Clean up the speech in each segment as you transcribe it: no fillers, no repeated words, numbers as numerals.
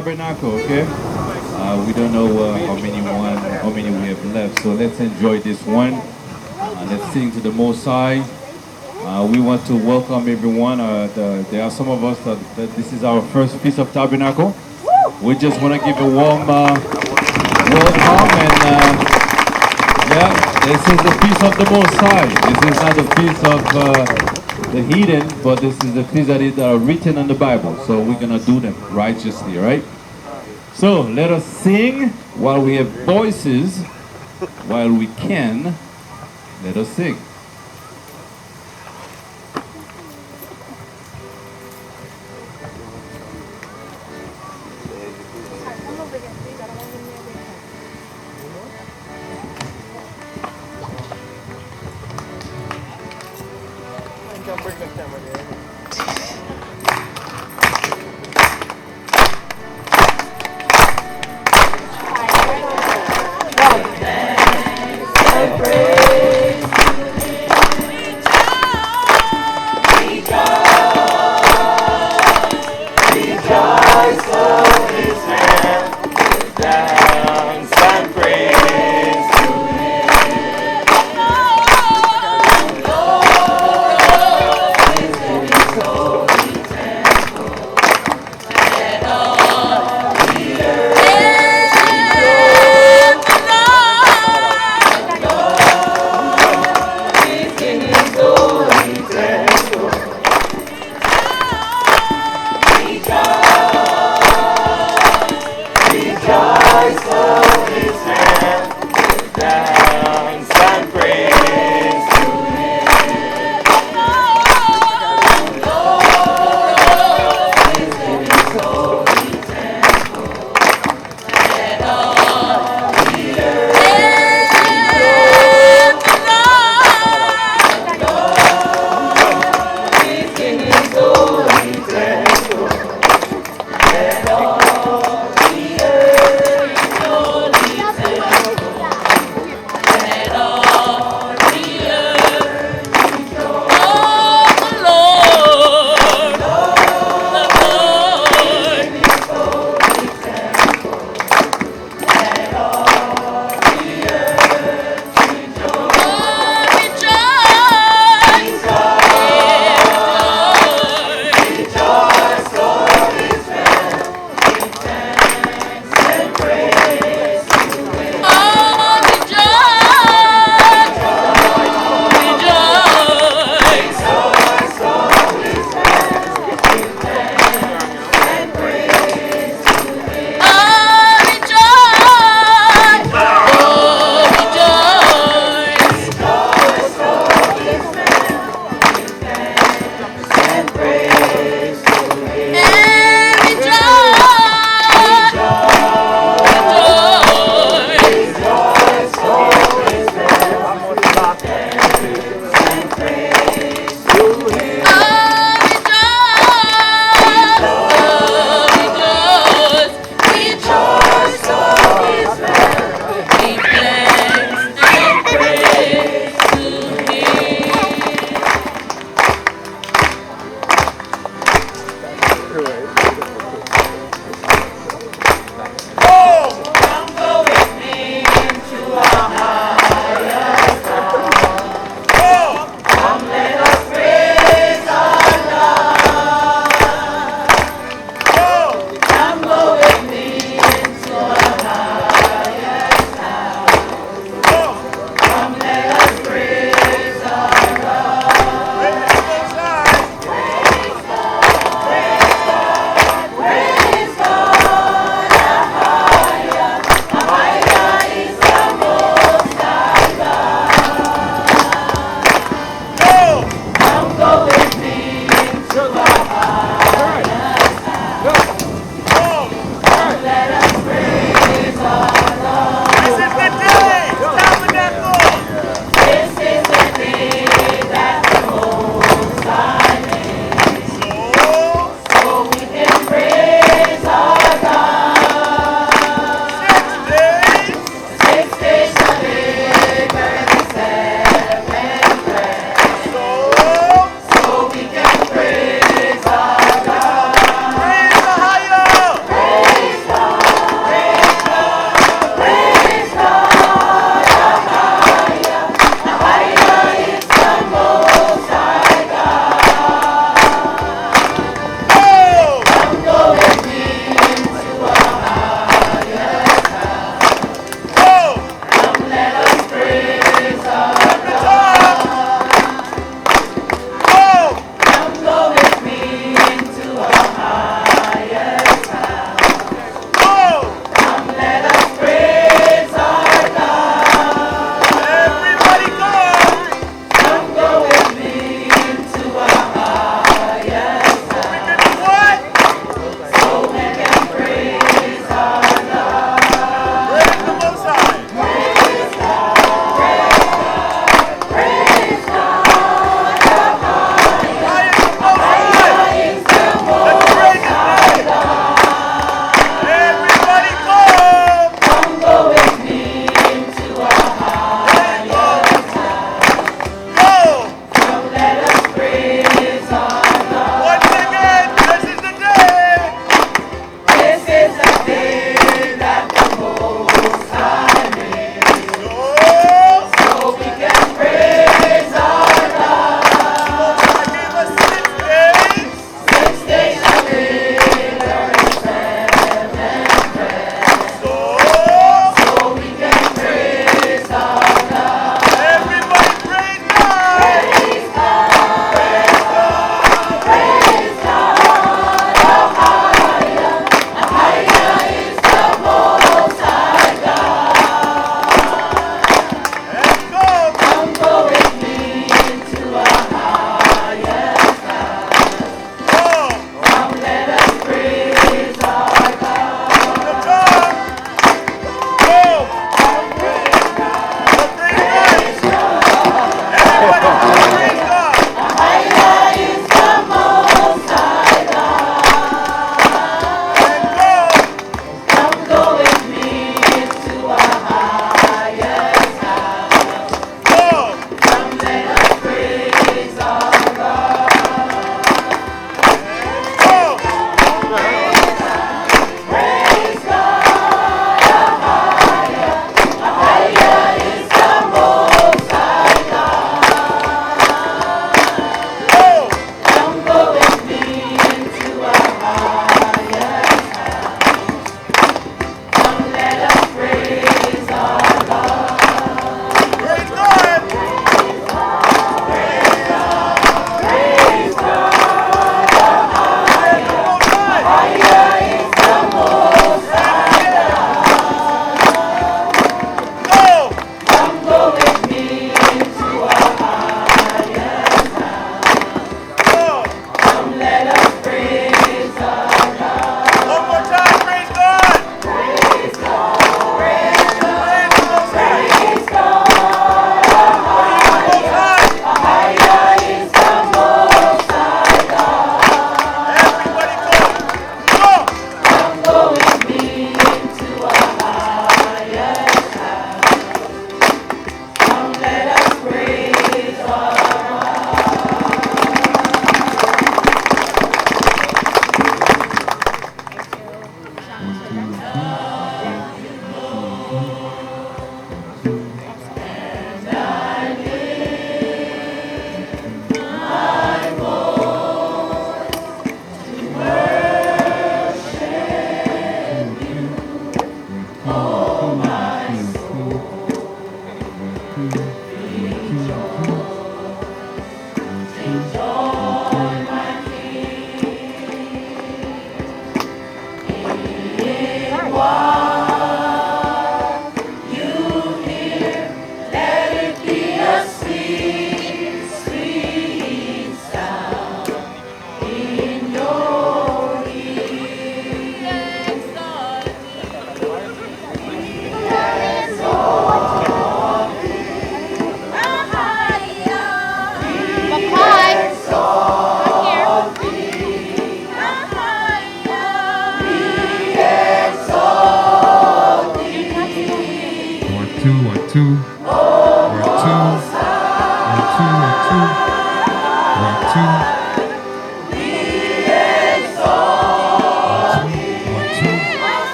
Tabernacle, okay? We don't know how many we have left, so let's enjoy this one. Let's sing to the Most High. We want to welcome everyone. There are some of us that this is our first Feast of Tabernacle. We just want to give a warm welcome, and yeah, this is the Feast of the Most High. This is not the Feast of the heathen, but this is the feast that is written in the Bible. So we're going to do them righteously, right? So let us sing while we have voices, while we can. Let us sing. Praise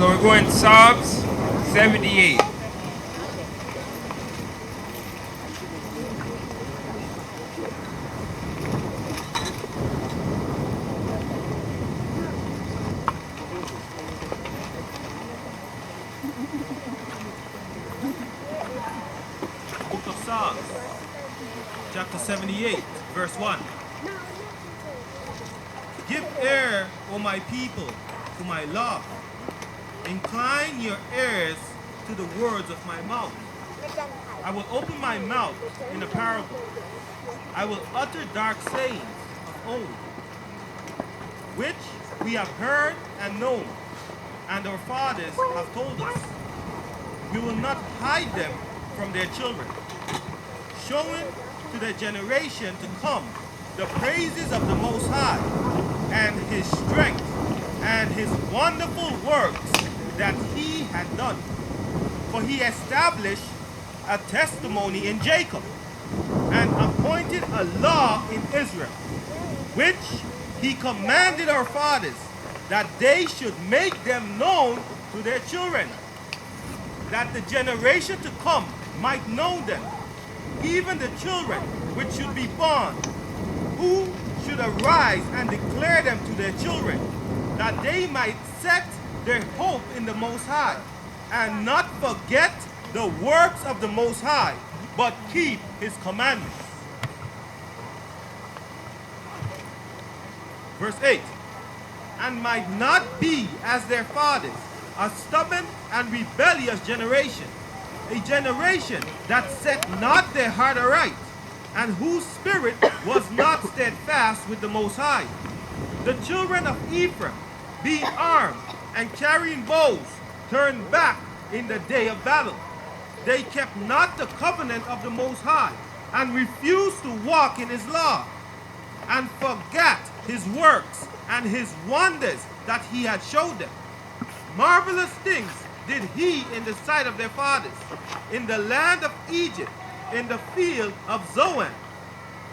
So we're going Psalms 78. Book of Psalms, chapter 78, verse 1. Give ear, O my people, to my law. Incline your ears to the words of my mouth. I will open my mouth in a parable. I will utter dark sayings of old, which we have heard and known, and our fathers have told us. We will not hide them from their children, showing to the generation to come the praises of the Most High, and his strength, and his wonderful works that he had done. For he established a testimony in Jacob, and appointed a law in Israel, which he commanded our fathers, that they should make them known to their children, that the generation to come might know them, even the children which should be born, who should arise and declare them to their children, that they might set their hope in the Most High, and not forget the works of the Most High, but keep his commandments. Verse 8. And might not be as their fathers, a stubborn and rebellious generation, a generation that set not their heart aright, and whose spirit was not steadfast with the Most High. The children of Ephraim, being armed and carrying bows, turned back in the day of battle. They kept not the covenant of the Most High, and refused to walk in his law, and forgot his works, and his wonders that he had showed them. Marvelous things did he in the sight of their fathers, in the land of Egypt, in the field of Zoan.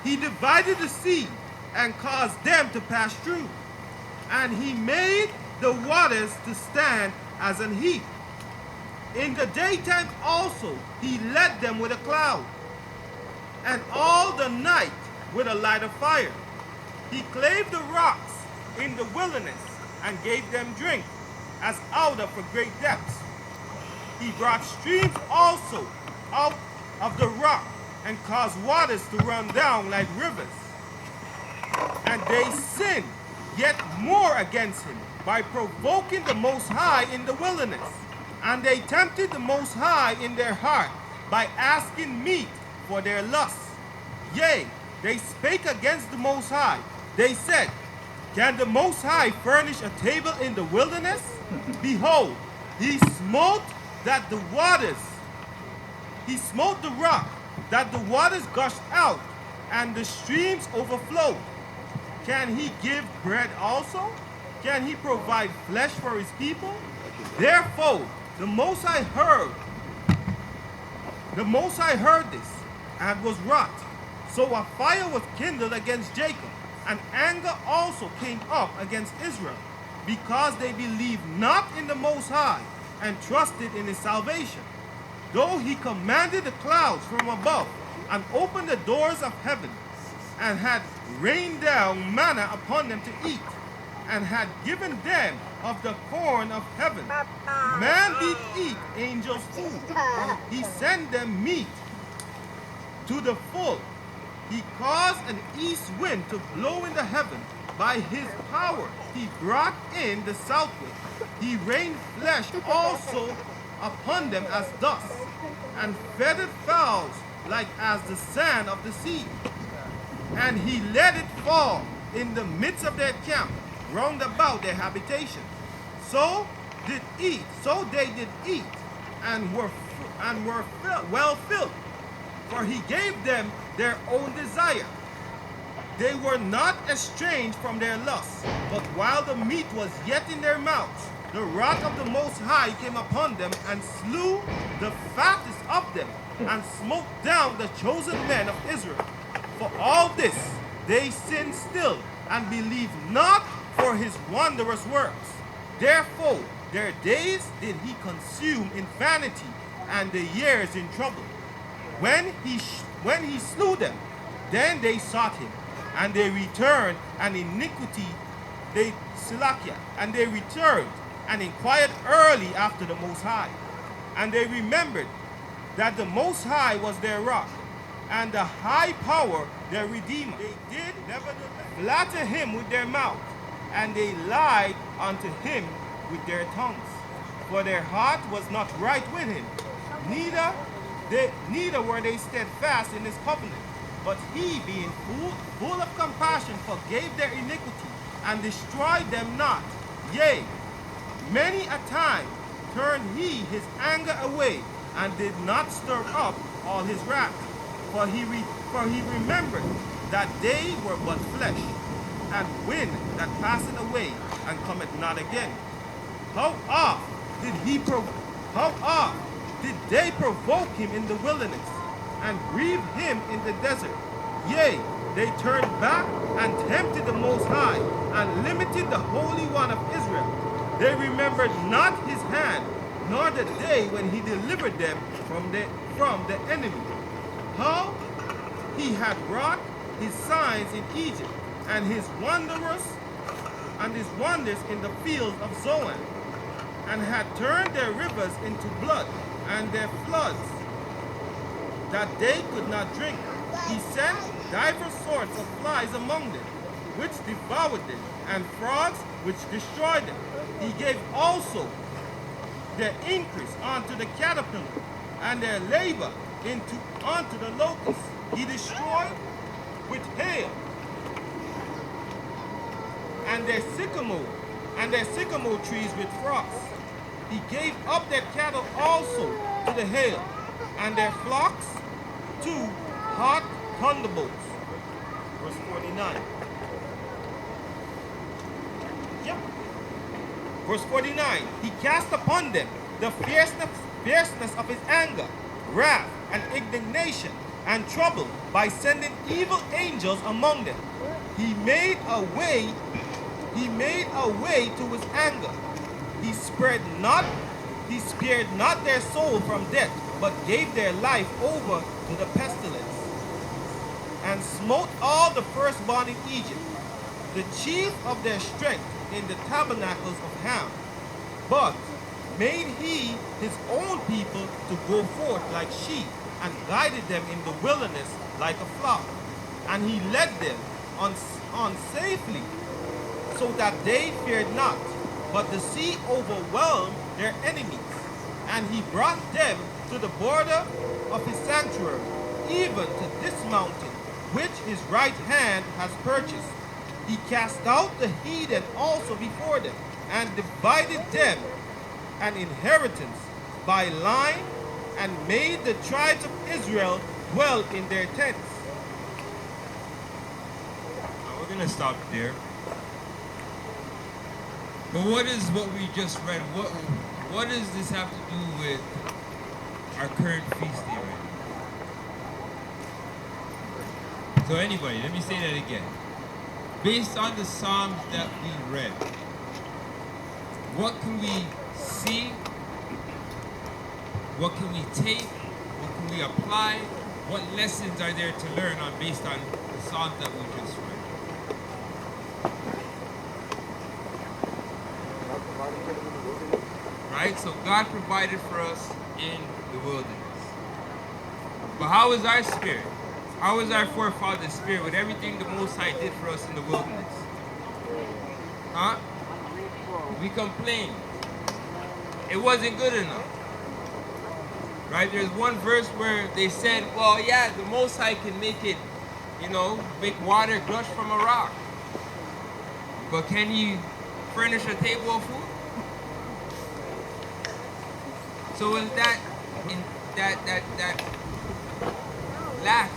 He divided the sea and caused them to pass through, and he made the waters to stand as an heap. In the daytime also he led them with a cloud, and all the night with a light of fire. He clave the rocks in the wilderness and gave them drink, as out of a great depths. He brought streams also out of the rock, and caused waters to run down like rivers. And they sinned yet more against him by provoking the Most High in the wilderness. And they tempted the Most High in their heart by asking meat for their lusts. Yea, they spake against the Most High. They said, can the Most High furnish a table in the wilderness? Behold, he smote that the waters, he smote the rock, that the waters gushed out, and the streams overflowed. Can he give bread also? Can he provide flesh for his people? Therefore, the Most High heard this, and was wroth. So a fire was kindled against Jacob, and anger also came up against Israel, because they believed not in the Most High, and trusted in his salvation. Though he commanded the clouds from above, and opened the doors of heaven, and had rained down manna upon them to eat, and had given them of the corn of heaven. Man did eat angels' food, for he sent them meat to the full. He caused an east wind to blow in the heaven. By his power he brought in the south wind. He rained flesh also upon them as dust, and feathered fowls like as the sand of the sea. And he let it fall in the midst of their camp, round about their habitation. So they did eat, and were well filled, for he gave them their own desire. They were not estranged from their lusts, but while the meat was yet in their mouths, the wrath of the Most High came upon them, and slew the fattest of them, and smote down the chosen men of Israel. For all this they sinned still, and believed not for his wondrous works. Therefore their days did he consume in vanity, and the years in trouble. When he slew them, then they sought him, and they returned, and iniquity they Silakia, and they returned, and inquired early after the Most High. And they remembered that the Most High was their rock, and the high power their redeemer. They did nevertheless flatter him with their mouth, and they lied unto him with their tongues. For their heart was not right with him, neither were they steadfast in his covenant. But he, being full of compassion, forgave their iniquity, and destroyed them not. Yea, many a time turned he his anger away, and did not stir up all his wrath. For he remembered that they were but flesh, and wind that passeth away, and cometh not again. How oft did they provoke him in the wilderness, and grieve him in the desert? Yea, they turned back and tempted the Most High, and limited the Holy One of Israel. They remembered not his hand, nor the day when he delivered them from the enemy. How he had wrought his signs in Egypt, and his wonders in the fields of Zoan, and had turned their rivers into blood, and their floods that they could not drink. He sent divers sorts of flies among them, which devoured them, and frogs, which destroyed them. He gave also their increase unto the caterpillar, and their labor unto the locust. He destroyed with hail, and their sycamore trees with frost. He gave up their cattle also to the hail, and their flocks to hot thunderbolts. Verse 49. Verse 49, he cast upon them the fierceness of his anger, wrath, and indignation, and trouble by sending evil angels among them. He made a way to his anger. He spared not their soul from death, but gave their life over to the pestilence, and smote all the firstborn in Egypt, the chief of their strength in the tabernacles of Ham. But made he his own people to go forth like sheep, and guided them in the wilderness like a flock. And he led them on safely, so that they feared not. But the sea overwhelmed their enemies, and he brought them to the border of his sanctuary, even to this mountain, which his right hand has purchased. He cast out the heathen also before them, and divided them an inheritance by line, and made the tribes of Israel dwell in their tents. Now we're going to stop there. But what we just read? What does this have to do with our current feast day right now? So anybody, let me say that again. Based on the Psalms that we read, what can we see? What can we take? What can we apply? What lessons are there to learn based on the Psalms that we just read? Right? So God provided for us in the wilderness. But how is our spirit? How is our forefathers' spirit with everything the Most High did for us in the wilderness? Huh? We complained. It wasn't good enough. Right? There's one verse where they said, well, yeah, the Most High can make it, make water gush from a rock. But can He furnish a table of food? So is that lack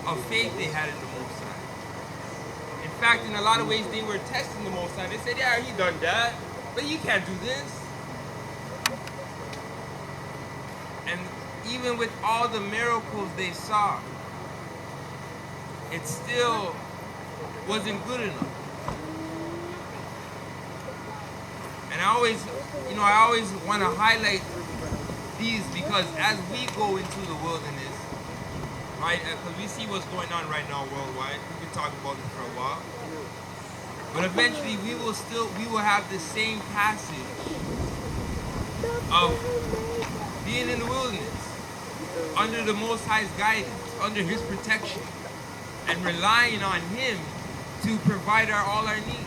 of faith they had in the Most High? In fact, in a lot of ways, they were testing the Most High. They said, yeah, He done that, but you can't do this. And even with all the miracles they saw, it still wasn't good enough. And I always want to highlight these, because as we go into the wilderness, right, because we see what's going on right now worldwide, we've been talking about this for a while, but eventually we will have the same passage of being in the wilderness, under the Most High's guidance, under His protection, and relying on Him to provide all our needs.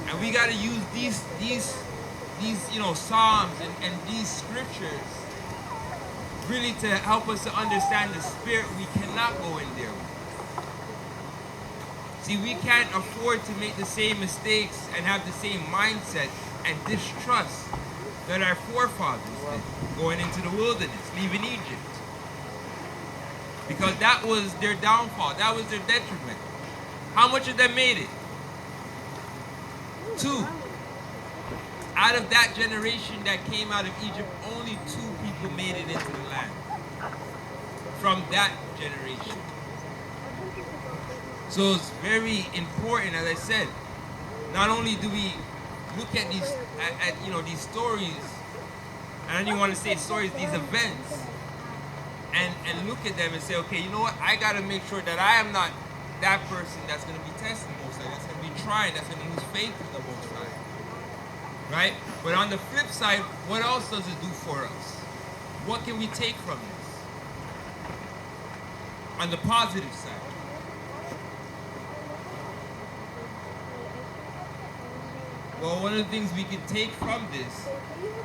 And we got to use these Psalms and these scriptures really to help us to understand the spirit we cannot go in there with. See, we can't afford to make the same mistakes and have the same mindset and distrust that our forefathers did going into the wilderness, leaving Egypt. Because that was their downfall. That was their detriment. How much of them made it? 2. Out of that generation that came out of Egypt, only 2 people made it into the land. From that generation. So it's very important, as I said, not only do we look at these these stories, and I don't even want to say stories, these events, and look at them and say, okay, you know what, I got to make sure that I am not that person that's going to be testing the Most High, that's going to be trying, that's going to lose faith in the Most High. Right? But on the flip side, what else does it do for us? What can we take from this? On the positive side. Well, one of the things we can take from this,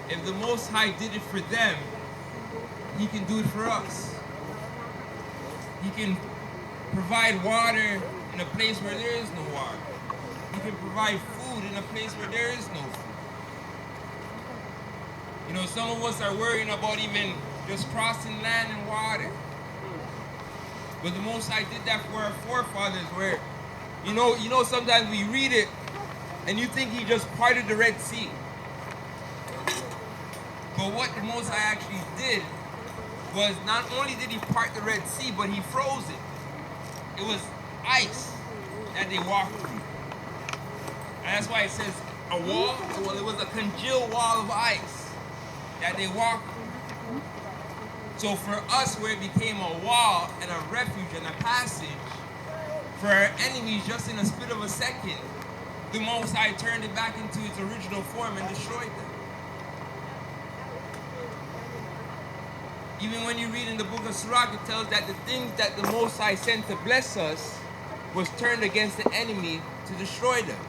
if the Most High did it for them, He can do it for us. He can provide water in a place where there is no water. He can provide food in a place where there is no food. Some of us are worrying about even just crossing land and water. But the Most High did that for our forefathers, where, sometimes we read it And you think he just parted the Red Sea. But what the Most High actually did was not only did he part the Red Sea, but he froze it. It was ice that they walked through. And that's why it says a wall. Well, it was a congealed wall of ice that they walked through. So for us, where it became a wall and a refuge and a passage for our enemies just in a split of a second, the Most High turned it back into its original form and destroyed them. Even when you read in the book of Sirach, it tells that the things that the Most High sent to bless us was turned against the enemy to destroy them.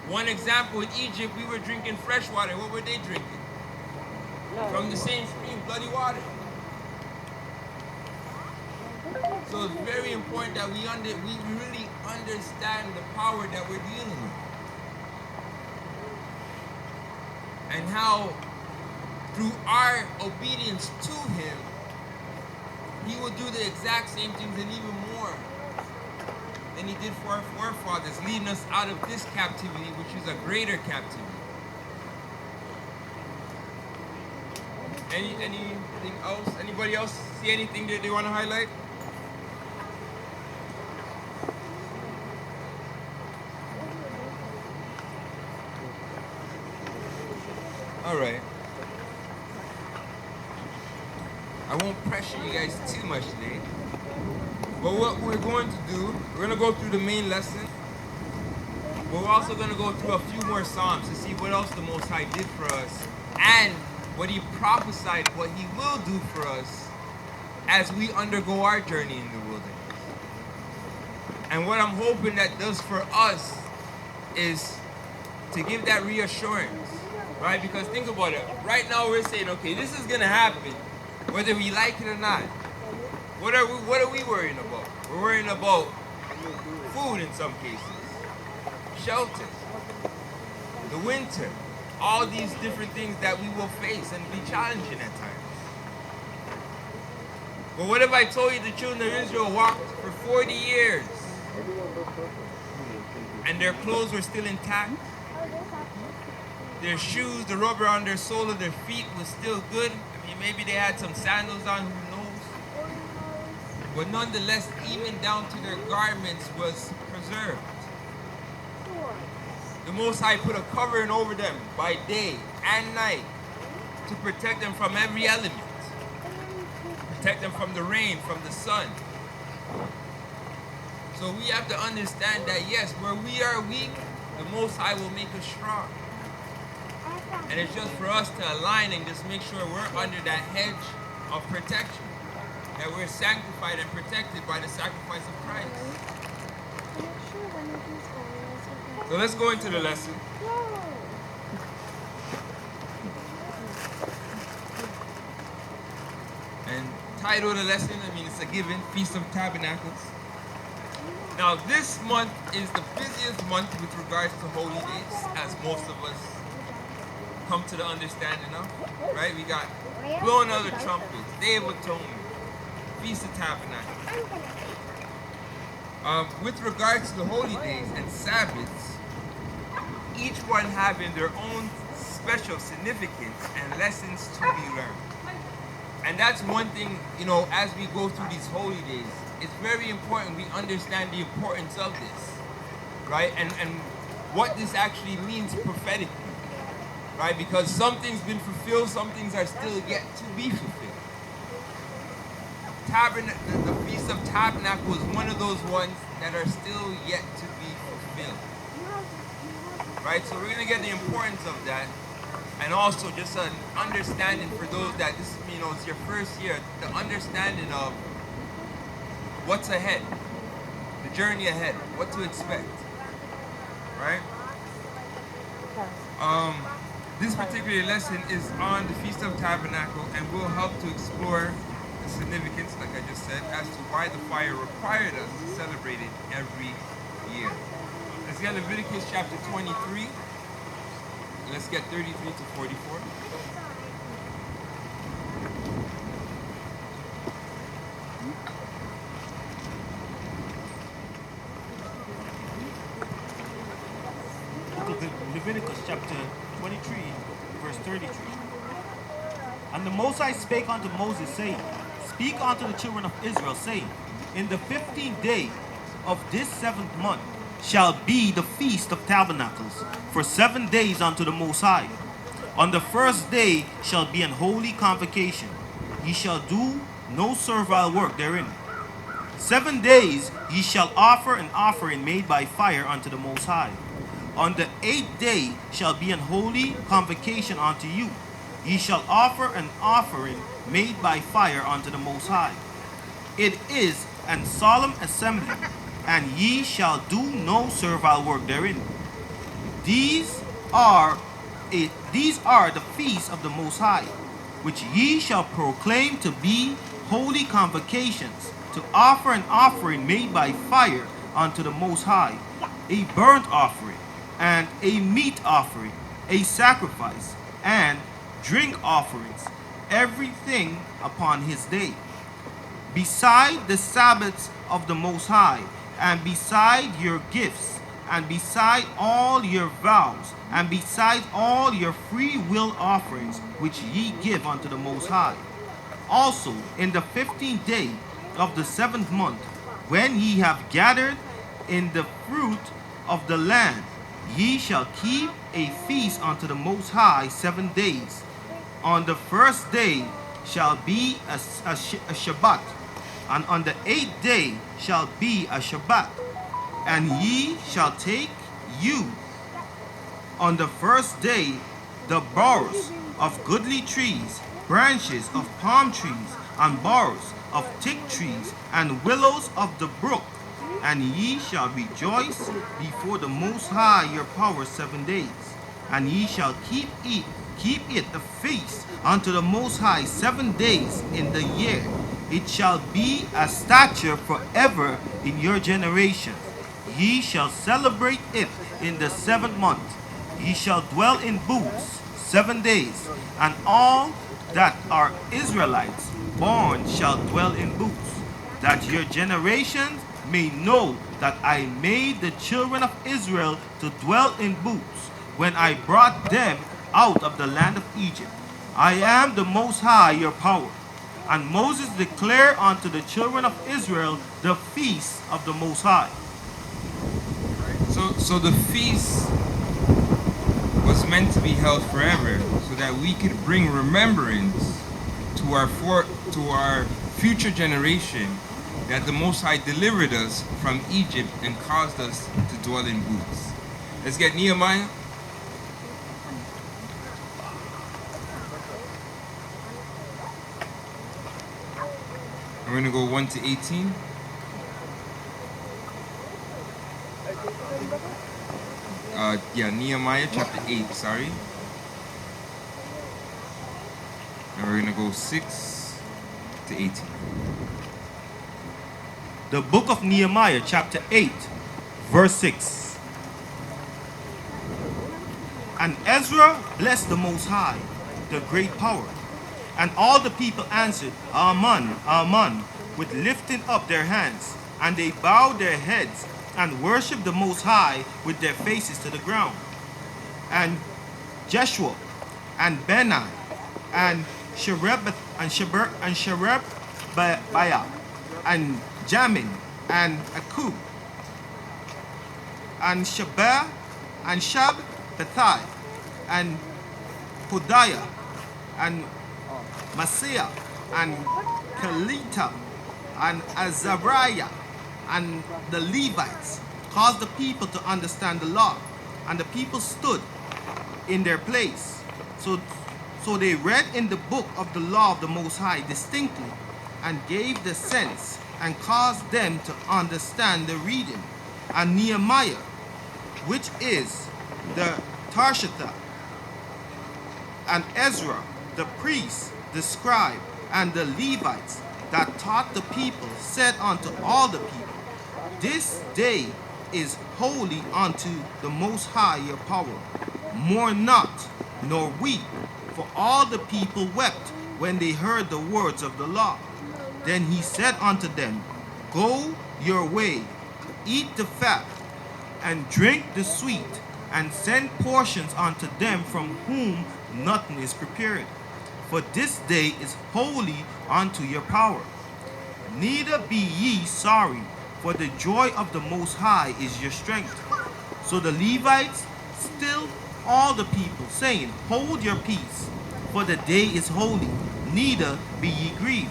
One example, in Egypt, we were drinking fresh water. What were they drinking? From the same stream, bloody water. So it's very important that we really understand the power that we're dealing with. And how through our obedience to him, he will do the exact same things and even more than he did for our forefathers, leading us out of this captivity, which is a greater captivity. Anything else? Anybody else see anything that they want to highlight? All right. I won't pressure you guys too much today. But what we're going to do, we're going to go through the main lesson. But we're also going to go through a few more Psalms to see what else the Most High did for us and what he prophesied, what he will do for us as we undergo our journey in the wilderness. And what I'm hoping that does for us is to give that reassurance, right? Because think about it. Right now we're saying, okay, this is going to happen, whether we like it or not. What are we worrying about? We're worrying about food in some cases, shelter, the winter, all these different things that we will face and be challenging at times. But what if I told you the children of Israel walked for 40 years and their clothes were still intact? Their shoes, the rubber on their sole of their feet was still good. I mean, maybe they had some sandals on, who knows? But nonetheless, even down to their garments was preserved. The Most High put a covering over them by day and night to protect them from every element. Protect them from the rain, from the sun. So we have to understand that yes, where we are weak, the Most High will make us strong. And it's just for us to align and just make sure we're under that hedge of protection. That we're sanctified and protected by the sacrifice of Christ. So let's go into the lesson. And title of the lesson, I mean, it's a given, Feast of Tabernacles. Now this month is the busiest month with regards to holy days, as most of us come to the understanding of, right? We got blowing of the trumpets, Day of Atonement, Feast of Tabernacles. With regards to the holy days and Sabbaths, each one having their own special significance and lessons to be learned. And that's one thing, you know, as we go through these holy days, it's very important we understand the importance of this, right? And what this actually means prophetically, right? Because some things been fulfilled, some things are still yet to be fulfilled. The Feast of Tabernacle is one of those ones that are still yet to be fulfilled. Right? So we're going to get the importance of that, and also just an understanding for those that this, you know, it's your first year, the understanding of what's ahead, the journey ahead, what to expect. Right? This particular lesson is on the Feast of Tabernacle and will help to explore the significance, like I just said, as to why the fire required us to celebrate it every year. Let's get Leviticus chapter 23. Let's get 33 to 44. Leviticus chapter 23, verse 33. And the Most High spake unto Moses, saying, Speak unto the children of Israel, saying, In the 15th day of this 7th month shall be the feast of tabernacles, for 7 days unto the Most High. On the first day shall be an holy convocation. Ye shall do no servile work therein. 7 days ye shall offer an offering made by fire unto the Most High. On the 8th day shall be an holy convocation unto you. Ye shall offer an offering made by fire unto the Most High. It is an solemn assembly, and ye shall do no servile work therein. These are the feasts of the Most High, which ye shall proclaim to be holy convocations, to offer an offering made by fire unto the Most High, a burnt offering, and a meat offering, a sacrifice, and drink offerings, everything upon his day. Beside the Sabbaths of the Most High, and beside your gifts, and beside all your vows, and beside all your free will offerings, which ye give unto the Most High. Also in the 15th day of the 7th month, when ye have gathered in the fruit of the land, ye shall keep a feast unto the Most High 7 days. On the first day shall be a Shabbat, and on the 8th day shall be a Shabbat. And ye shall take you on the first day the boughs of goodly trees, branches of palm trees, and boughs of thick trees, and willows of the brook, and ye shall rejoice before the Most High your power 7 days. And ye shall keep it a feast unto the Most High 7 days in the year. It shall be a statute forever in your generation. Ye shall celebrate it in the 7th month. Ye shall dwell in booths 7 days, and all that are Israelites born shall dwell in booths, that your generations may know that I made the children of Israel to dwell in booths when I brought them out of the land of Egypt. I am the Most High your power. And Moses declared unto the children of Israel the feast of the Most High. So the feast was meant to be held forever, so that we could bring remembrance to our future generation that the Most High delivered us from Egypt and caused us to dwell in booths. Let's get Nehemiah. We're going to go 1 to 18. Nehemiah chapter 8, sorry. And we're going to go 6 to 18. The book of Nehemiah chapter 8, verse 6. And Ezra blessed the Most High, the great power. And all the people answered, Amen, Amen, with lifting up their hands. And they bowed their heads and worshipped the Most High with their faces to the ground. And Jeshua and Benai and Sherebiah and Jamin and Akub and Shabbat and Shabbatai and Hodiah and Messiah and Kelita and Azariah and the Levites caused the people to understand the law, and the people stood in their place. So they read in the book of the law of the Most High distinctly, and gave the sense, and caused them to understand the reading. And Nehemiah, which is the Tarshata, and Ezra, the priest, the scribe, and the Levites that taught the people, said unto all the people, This day is holy unto the Most High your power. Mourn not, nor weep, for all the people wept when they heard the words of the law. Then he said unto them, Go your way, eat the fat, and drink the sweet, and send portions unto them from whom nothing is prepared. For this day is holy unto your power. Neither be ye sorry, for the joy of the Most High is your strength. So the Levites stilled all the people, saying, Hold your peace, for the day is holy, neither be ye grieved.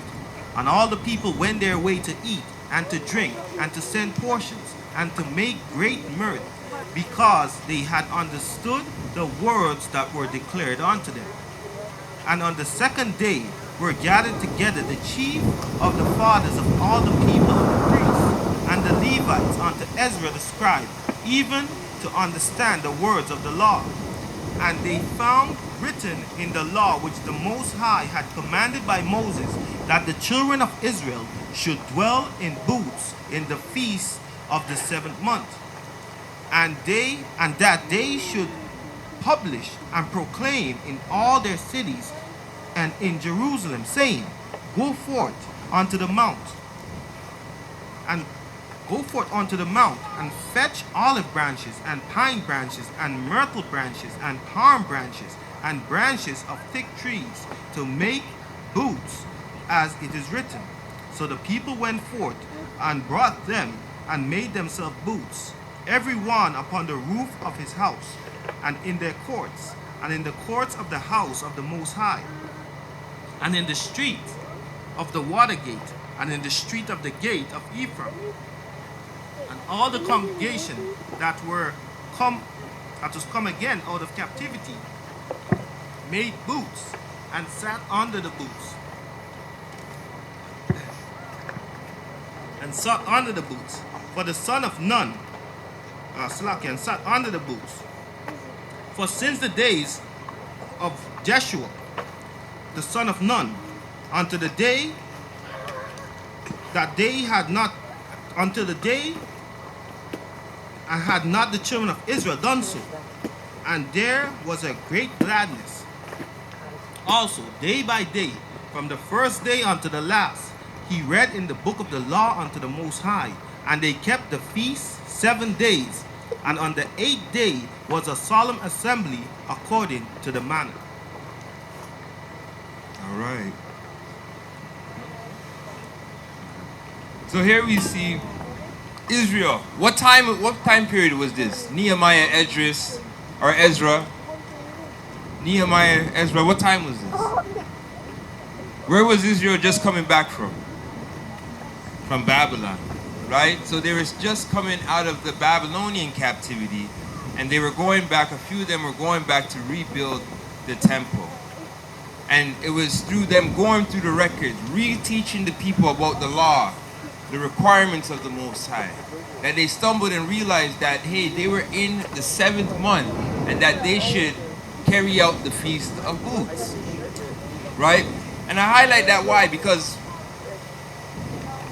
And all the people went their way to eat, and to drink, and to send portions, and to make great mirth, because they had understood the words that were declared unto them. And on the second day were gathered together the chief of the fathers of all the people, the priests, and the Levites unto Ezra the scribe, even to understand the words of the law. And they found written in the law which the Most High had commanded by Moses, that the children of Israel should dwell in booths in the feast of the 7th month, and that they should publish and proclaim in all their cities and in Jerusalem, saying, Go forth unto the mount, and fetch olive branches, and pine branches, and myrtle branches, and palm branches, and branches of thick trees, to make booths, as it is written. So the people went forth, and brought them, and made themselves booths, every one upon the roof of his house, and in their courts, and in the courts of the house of the Most High, and in the street of the water gate, and in the street of the gate of Ephraim. And all the congregation that was come again out of captivity made booths, and sat under the booths, and sat under the booths. For the son of Nun, and sat under the booths. For since the days of Jeshua, the son of Nun, unto the day that they had not, until the day and had not the children of Israel done so, and there was a great gladness. Also, day by day, from the first day unto the last, he read in the book of the law unto the Most High, and they kept the feast 7 days, and on the 8th day was a solemn assembly according to the manner. All right. So here we see Israel. What time period was this? Nehemiah, Esdras, or Ezra? Nehemiah, Ezra, what time was this? Where was Israel just coming back from? From Babylon, right? So they were just coming out of the Babylonian captivity, and they were going back, a few of them were going back to rebuild the temple. And it was through them going through the records, reteaching the people about the law, the requirements of the Most High, that they stumbled and realized that, hey, they were in the 7th month, and that they should carry out the Feast of Booths, right? And I highlight that why? Because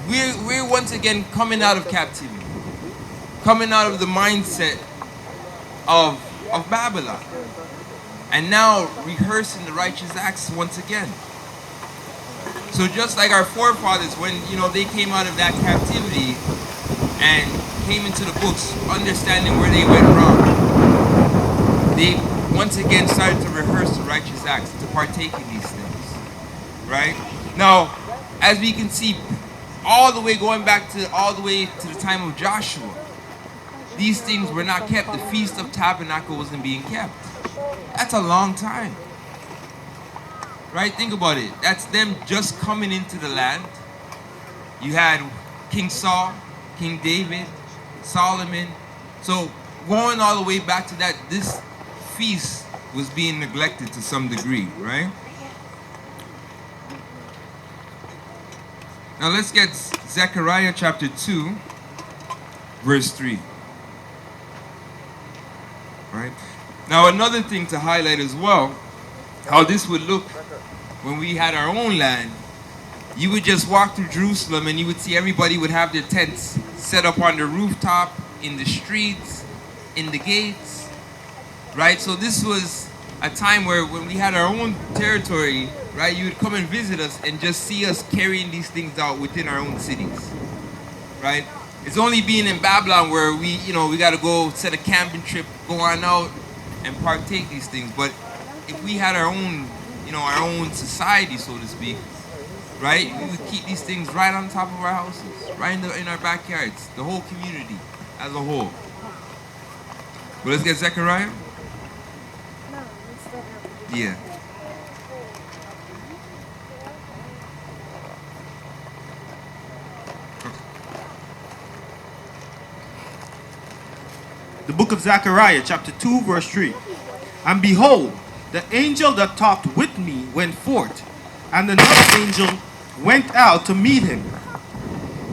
we're once again coming out of captivity, coming out of the mindset of Babylon, and now rehearsing the righteous acts once again. So just like our forefathers, when they came out of that captivity and came into the books, understanding where they went wrong, they once again started to rehearse the righteous acts, to partake in these things, right? Now, as we can see, all the way to the time of Joshua, these things were not kept. The Feast of Tabernacle wasn't being kept. That's a long time. Right? Think about it. That's them just coming into the land. You had King Saul, King David, Solomon. So going all the way back to that, this feast was being neglected to some degree, right? Now let's get Zechariah chapter 2, verse 3. Right? Now another thing to highlight as well, how this would look when we had our own land. You would just walk through Jerusalem and you would see everybody would have their tents set up on the rooftop, in the streets, in the gates, right? So this was a time where when we had our own territory, right, you would come and visit us and just see us carrying these things out within our own cities, right? It's only being in Babylon where we got to go set a camping trip, go on out and partake these things. But if we had our own, our own society, so to speak, right, we would keep these things right on top of our houses, right in our backyards, the whole community as a whole. But let's get Zechariah. Yeah. The book of Zechariah, chapter 2, verse 3. And behold, the angel that talked with me went forth, and another angel went out to meet him,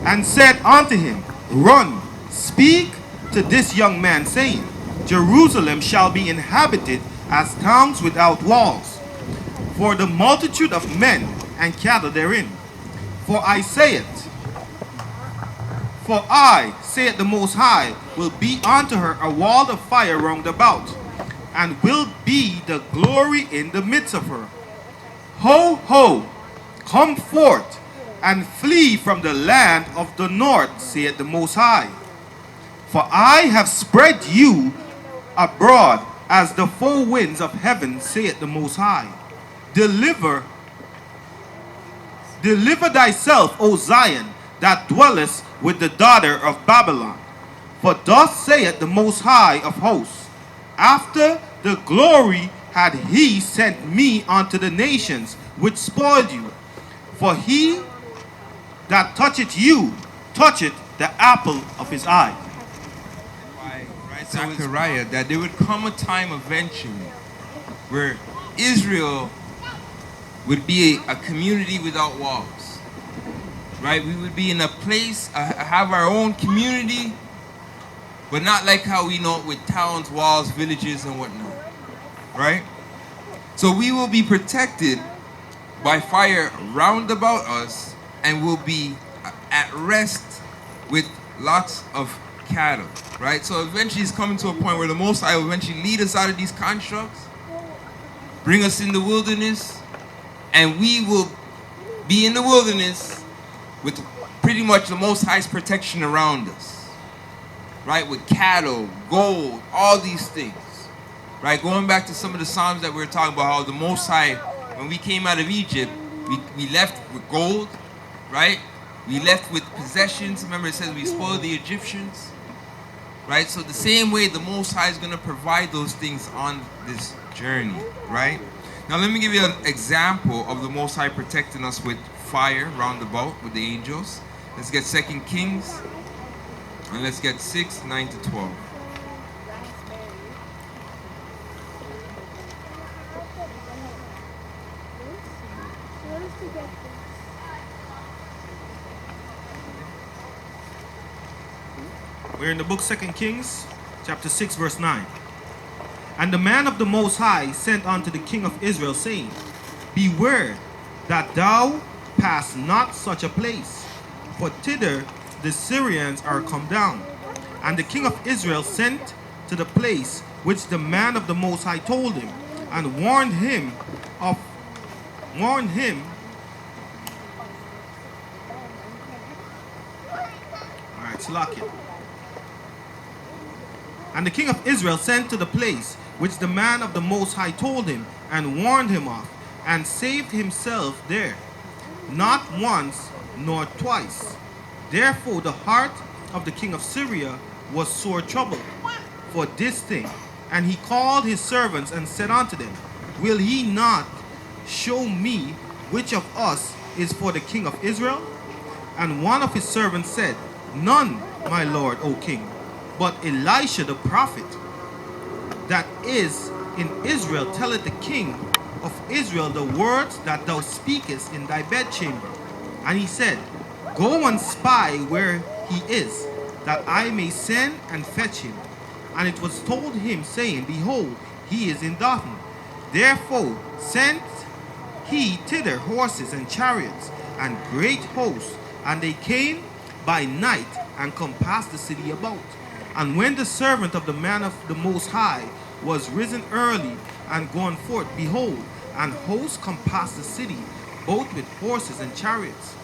and said unto him, Run, speak to this young man, saying, Jerusalem shall be inhabited as towns without walls, for the multitude of men and cattle therein. For I, saith the Most High, will be unto her a wall of fire round about, and will be the glory in the midst of her. Ho, ho, come forth, and flee from the land of the north, saith the Most High. For I have spread you abroad as the four winds of heaven, saith the Most High. Deliver thyself, O Zion, that dwellest with the daughter of Babylon. For thus saith the Most High of hosts, after the glory had he sent me unto the nations which spoiled you. For he that toucheth you toucheth the apple of his eye. Right, Zechariah, that there would come a time eventually where Israel would be a community without walls. Right? We would be in a place, have our own community, but not like how we know it with towns, walls, villages, and whatnot. Right? So we will be protected by fire round about us, and will be at rest with lots of cattle. Right? So eventually it's coming to a point where the Most High will eventually lead us out of these constructs, bring us in the wilderness, and we will be in the wilderness with pretty much the Most High's protection around us. Right? With cattle, gold, all these things. Right? Going back to some of the Psalms that we were talking about, how the Most High, when we came out of Egypt, we left with gold. Right? We left with possessions. Remember it says we spoiled the Egyptians. Right? So the same way the Most High is going to provide those things on this journey. Right? Now let me give you an example of the Most High protecting us with fire round about with the angels. Let's get 2 Kings, and let's get 6, 9 to 12. We're in the book 2 Kings, chapter 6, verse 9. And the man of the Most High sent unto the king of Israel, saying, Beware that thou pass not such a place, for thither the Syrians are come down. And the king of Israel sent to the place which the man of the Most High told him, and warned him. All right, Salakia. And the king of Israel sent to the place which the man of the Most High told him, and warned him of, and saved himself there, not once nor twice. Therefore the heart of the king of Syria was sore troubled for this thing. And he called his servants and said unto them, Will he not show me which of us is for the king of Israel? And one of his servants said, None, my lord, O king, but Elisha the prophet, that is in Israel, telleth the king of Israel the words that thou speakest in thy bedchamber. And he said, Go and spy where he is, that I may send and fetch him. And it was told him, saying, Behold, he is in Dothan. Therefore sent he thither horses and chariots and great hosts, and they came by night and compassed the city about. And when the servant of the man of the Most High was risen early and gone forth, behold, an host compassed the city, both with horses and chariots.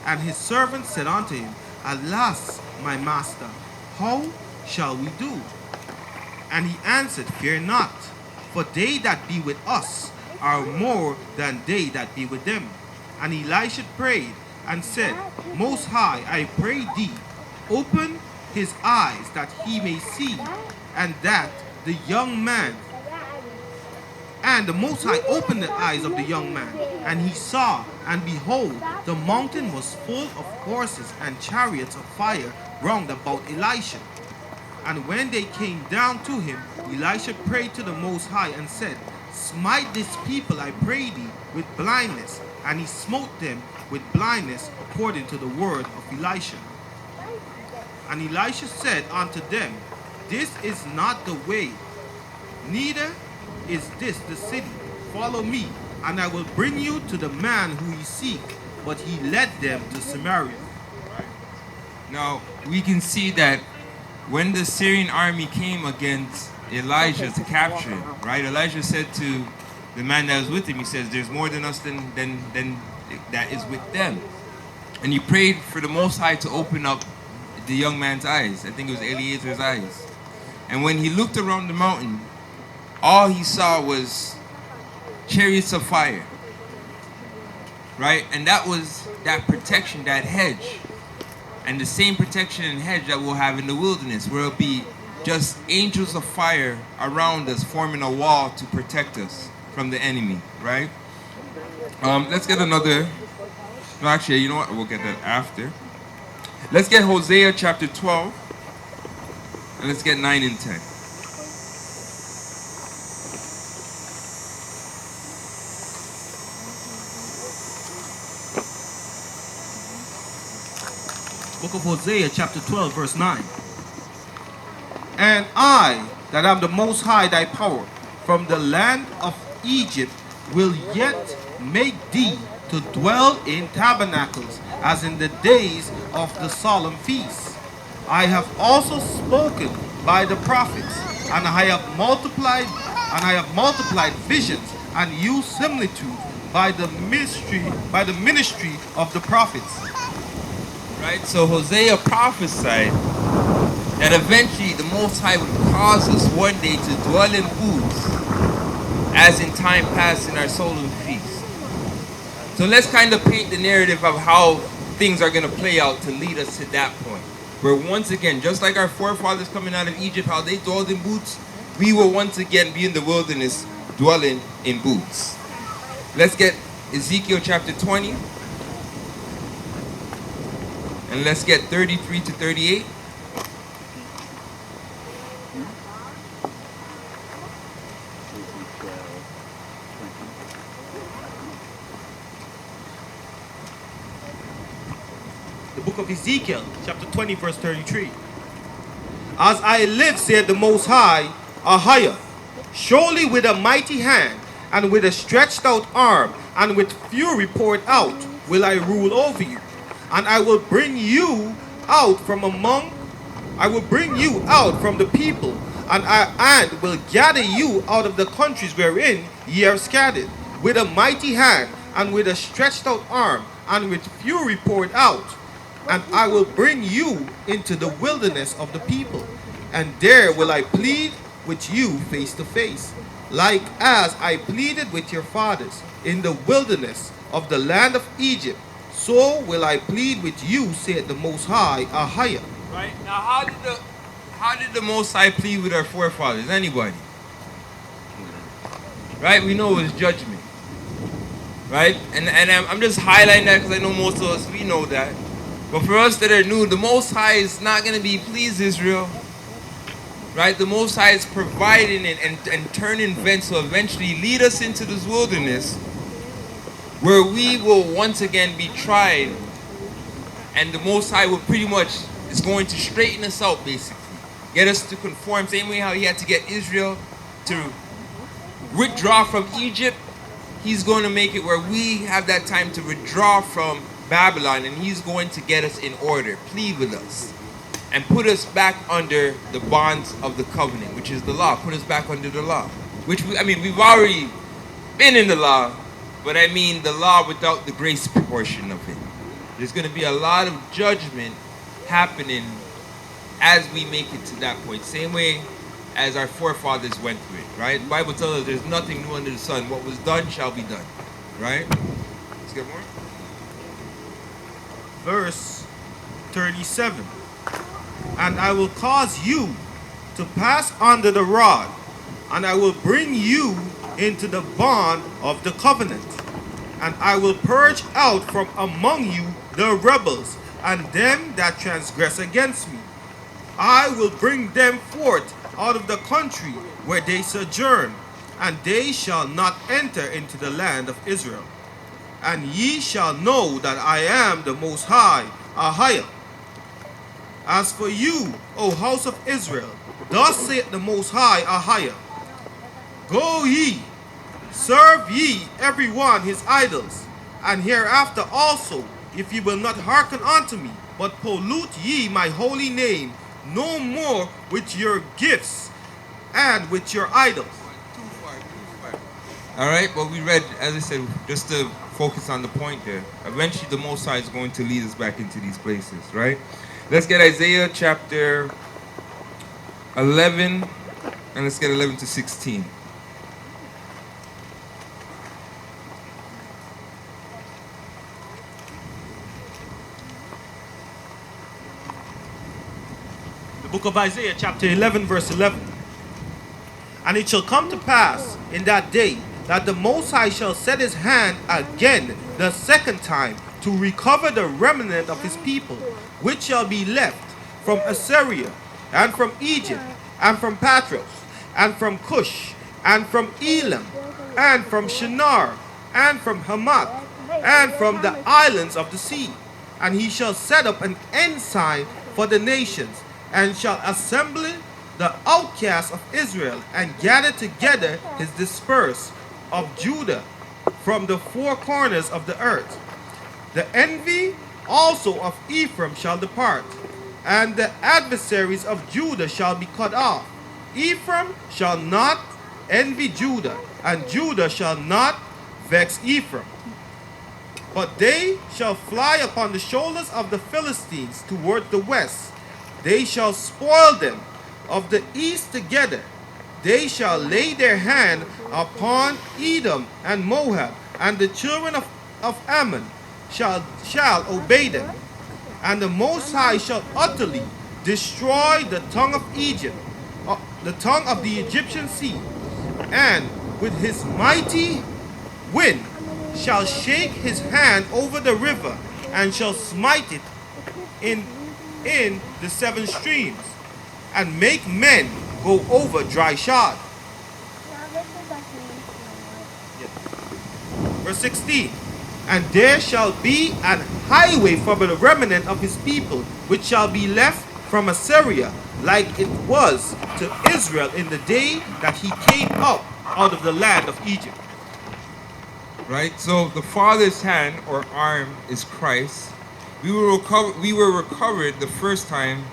And his servant said unto him, Alas, my master, how shall we do? And he answered, Fear not, for they that be with us are more than they that be with them. And Elisha prayed and said, Most High, I pray thee, open his eyes that he may see, and that the young man. And the Most High opened the eyes of the young man, and he saw, and behold, the mountain was full of horses and chariots of fire round about Elisha. And when they came down to him, Elisha prayed to the Most High and said, Smite this people, I pray thee, with blindness. And he smote them with blindness according to the word of Elisha. And Elisha said unto them, This is not the way, neither is this the city. Follow me, and I will bring you to the man who ye seek. But he led them to Samaria. Now, we can see that when the Syrian army came against Elijah to capture him, right? Elijah said to the man that was with him, he says, there's more than us than that is with them. And he prayed for the Most High to open up the young man's eyes. I think it was Eliezer's eyes. And when he looked around the mountain, all he saw was chariots of fire, right? And that was that protection, that hedge. And the same protection and hedge that we'll have in the wilderness, where it'll be just angels of fire around us, forming a wall to protect us from the enemy, right? Let's get another. No, actually, you know what? We'll get that after. Let's get Hosea chapter 12, and let's get 9 and 10. Book of Hosea chapter 12 verse 9. And I, that am the Most High thy power, from the land of Egypt, will yet make thee to dwell in tabernacles, as in the days of the solemn feasts. I have also spoken by the prophets, and I have multiplied visions and used similitude by the ministry of the prophets. Right? So Hosea prophesied that eventually the Most High would cause us one day to dwell in booths, as in time past in our solemn feast. So let's kind of paint the narrative of how things are going to play out to lead us to that point. Where once again, just like our forefathers coming out of Egypt, how they dwelled in booths, we will once again be in the wilderness dwelling in booths. Let's get Ezekiel chapter 20. And let's get 33 to 38. The book of Ezekiel, chapter 20, verse 33. As I live, said the Most High, Ahiah, surely with a mighty hand, and with a stretched out arm, and with fury poured out, will I rule over you. And I will bring you out from the people, and will gather you out of the countries wherein ye are scattered, with a mighty hand, and with a stretched out arm, and with fury poured out. And I will bring you into the wilderness of the people, and there will I plead with you face to face, like as I pleaded with your fathers in the wilderness of the land of Egypt. So will I plead with you, said the Most High, Ahiah. Right? Now how did the Most High plead with our forefathers? Anybody? Right? We know it was judgment. Right? And I'm just highlighting that because I know most of us, we know that. But for us that are new, the Most High is not going to be pleased, Israel. Right? The Most High is providing and turning events to eventually lead us into this wilderness, where we will once again be tried, and the Most High will pretty much is going to straighten us out, basically. Get us to conform, same way how he had to get Israel to withdraw from Egypt. He's going to make it where we have that time to withdraw from Babylon, and he's going to get us in order, plead with us, and put us back under the bonds of the covenant, which is the law. Put us back under the law, which we've already been in the law, but I mean the law without the grace portion of it. There's going to be a lot of judgment happening as we make it to that point. Same way as our forefathers went through it, right? The Bible tells us there's nothing new under the sun. What was done shall be done, right? Let's get more. Verse 37. And I will cause you to pass under the rod, and I will bring you into the bond of the covenant. And I will purge out from among you the rebels, and them that transgress against me. I will bring them forth out of the country where they sojourn, and they shall not enter into the land of Israel. And ye shall know that I am the Most High, Ahiah. As for you, O house of Israel, thus saith the Most High, Ahiah, go ye, serve ye every one his idols, and hereafter also, if ye will not hearken unto me, but pollute ye my holy name, no more with your gifts and with your idols. All right, well, we read, as I said, just to focus on the point there. Eventually, the Most High is going to lead us back into these places, right? Let's get Isaiah chapter 11, and let's get 11 to 16. The book of Isaiah chapter 11 verse 11. And it shall come to pass in that day that the Most High shall set his hand again the second time to recover the remnant of his people, which shall be left from Assyria, and from Egypt, and from Patros, and from Cush, and from Elam, and from Shinar, and from Hamath, and from the islands of the sea. And he shall set up an ensign for the nations, and shall assemble the outcasts of Israel, and gather together his dispersed of Judah from the four corners of the earth. The envy also of Ephraim shall depart, and the adversaries of Judah shall be cut off. Ephraim shall not envy Judah, and Judah shall not vex Ephraim. But they shall fly upon the shoulders of the Philistines toward the west. They shall spoil them of the east together. They shall lay their hand upon Edom and Moab, and the children of Ammon shall obey them. And the Most High shall utterly destroy the tongue of Egypt, the tongue of the Egyptian sea, and with his mighty wind shall shake his hand over the river, and shall smite it in the seven streams, and make men go over dry shod. Verse 16. And there shall be an highway for the remnant of his people, which shall be left from Assyria, like it was to Israel in the day that he came up out of the land of Egypt. Right? So the Father's hand or arm is Christ. We were recovered the first time,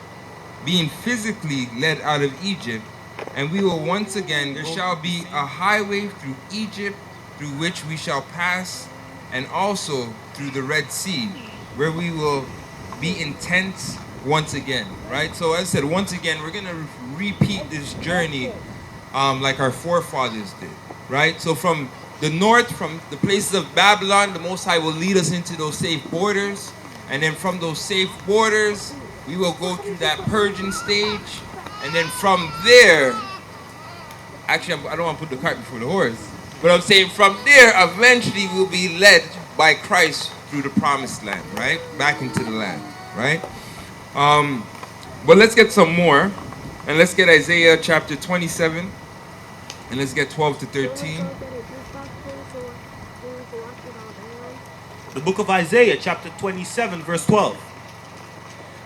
being physically led out of Egypt, and we will once again, there shall be a highway through Egypt, through which we shall pass, and also through the Red Sea, where we will be in tents once again, right? So as I said, once again, we're going to repeat this journey like our forefathers did, right? So from the north, from the places of Babylon, the Most High will lead us into those safe borders, and then from those safe borders, we will go through that purging stage, and then from there, actually, I don't want to put the cart before the horse, but I'm saying from there, eventually we'll be led by Christ through the promised land, right? Back into the land, right? But let's get some more, and let's get Isaiah chapter 27, and let's get 12 to 13. The book of Isaiah chapter 27 verse 12.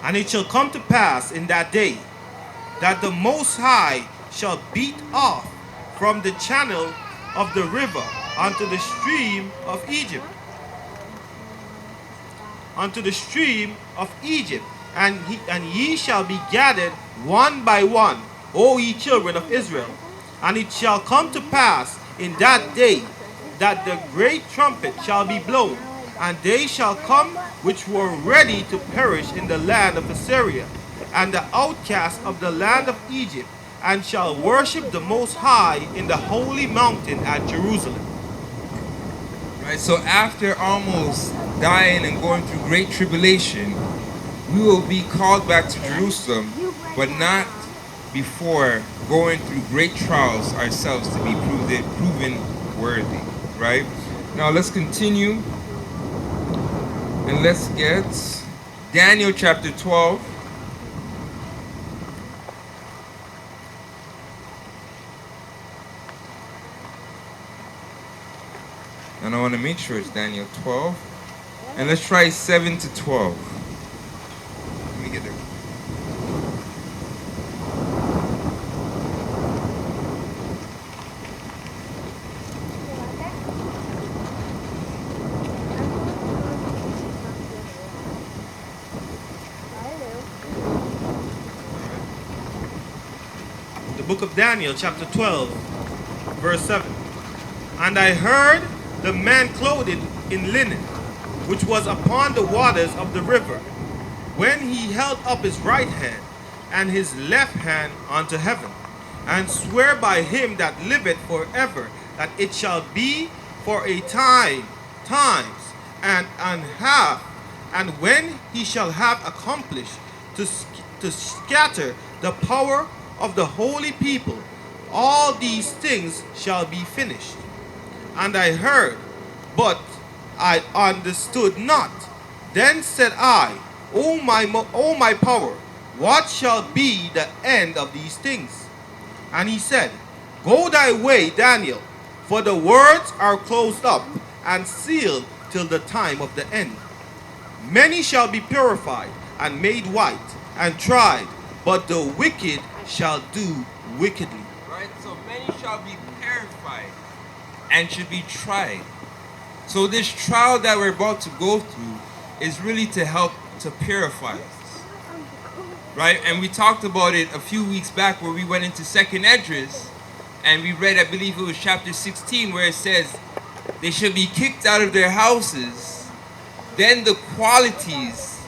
And it shall come to pass in that day that the Most High shall beat off from the channel of the river unto the stream of Egypt. Unto the stream of Egypt. And ye shall be gathered one by one, O ye children of Israel. And it shall come to pass in that day that the great trumpet shall be blown, and they shall come which were ready to perish in the land of Assyria, and the outcasts of the land of Egypt, and shall worship the Most High in the holy mountain at Jerusalem. Right, so after almost dying and going through great tribulation, we will be called back to Jerusalem, but not before going through great trials ourselves to be proven worthy. Right? Now let's continue and let's get Daniel chapter 12. And I want to make sure it's Daniel 12. And let's try 7 to 12. Let me get there. The book of Daniel, chapter 12, verse 7. And I heard the man clothed in linen, which was upon the waters of the river, when he held up his right hand and his left hand unto heaven, and swear by him that liveth forever, that it shall be for a times and an half, and when he shall have accomplished to scatter the power of the holy people, all these things shall be finished. And I heard, but I understood not. Then said I, O my power, what shall be the end of these things? And he said, Go thy way, Daniel, for the words are closed up and sealed till the time of the end. Many shall be purified and made white and tried, but the wicked shall do wickedly. Right? So many shall be purified and should be tried. So this trial that we're about to go through is really to help to purify us. Right? And we talked about it a few weeks back where we went into Second Esdras and we read, I believe it was chapter 16, where it says they should be kicked out of their houses. Then the qualities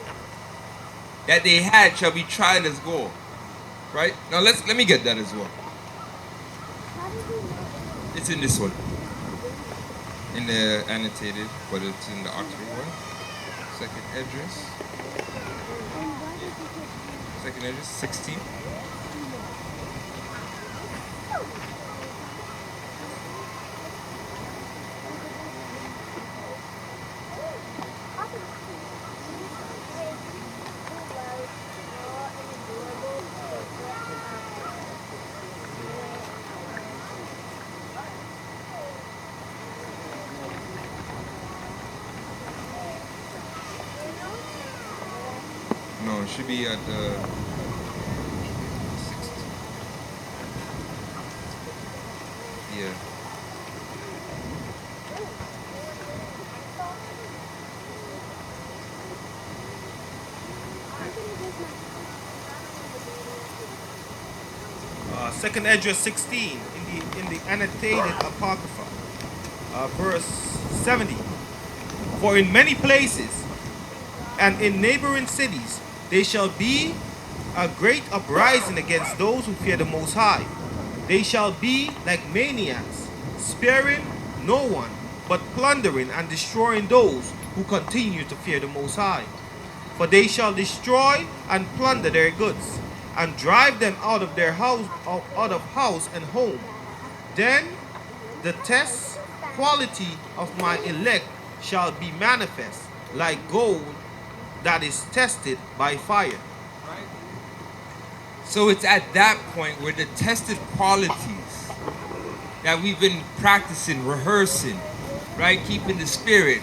that they had shall be tried as gold. Right? Now let me get that as well. It's in this one. In the annotated, but it's in the Oxford one. Second Esdras. Second Esdras 16. No, it should be at the 16. Yeah. Second Esdras 16 in the annotated Apocrypha, verse 70. For in many places and in neighboring cities there shall be a great uprising against those who fear the Most High. They shall be like maniacs, sparing no one, but plundering and destroying those who continue to fear the Most High. For they shall destroy and plunder their goods, and drive them out of their house, and home. Then the test quality of my elect shall be manifest, like gold that is tested by fire. Right? So it's at that point where the tested qualities that we've been practicing, rehearsing, right? Keeping the spirit,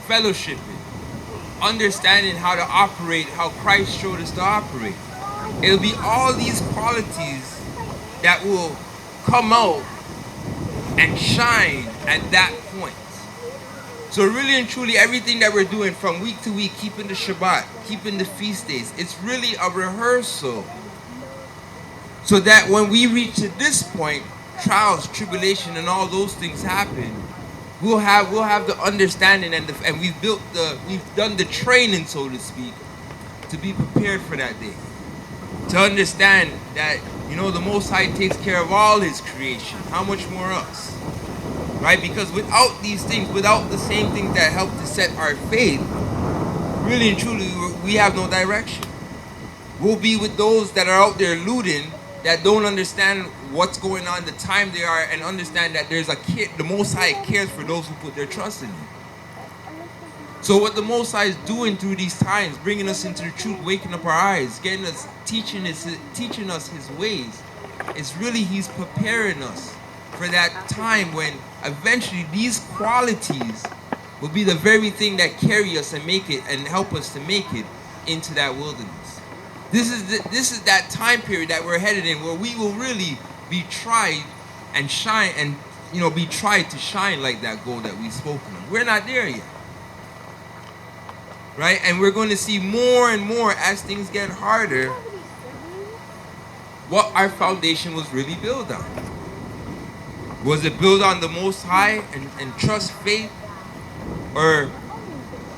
fellowshipping, understanding how to operate, how Christ showed us to operate. It'll be all these qualities that will come out and shine at that point. So really and truly, everything that we're doing from week to week, keeping the Shabbat, keeping the feast days, it's really a rehearsal. So that when we reach to this point, trials, tribulation, and all those things happen, we'll have the understanding and we've done the training, so to speak, to be prepared for that day. to understand that, you know, the Most High takes care of all his creation. How much more us? Right? Because without these things, without the same things that help to set our faith, really and truly, we have no direction. We'll be with those that are out there looting, that don't understand what's going on, the time they are, and understand that there's the Most High cares for those who put their trust in him. So what the Most High is doing through these times, bringing us into the truth, waking up our eyes, getting us, teaching us his ways, is really he's preparing us for that time when eventually these qualities will be the very thing that carry us and make it and help us to make it into that wilderness. This is that time period that we're headed in, where we will really be tried and shine, and be tried to shine like that gold that we've spoken of. We're not there yet, right? And we're going to see more and more as things get harder what our foundation was really built on. Was it built on the Most High and trust, faith, or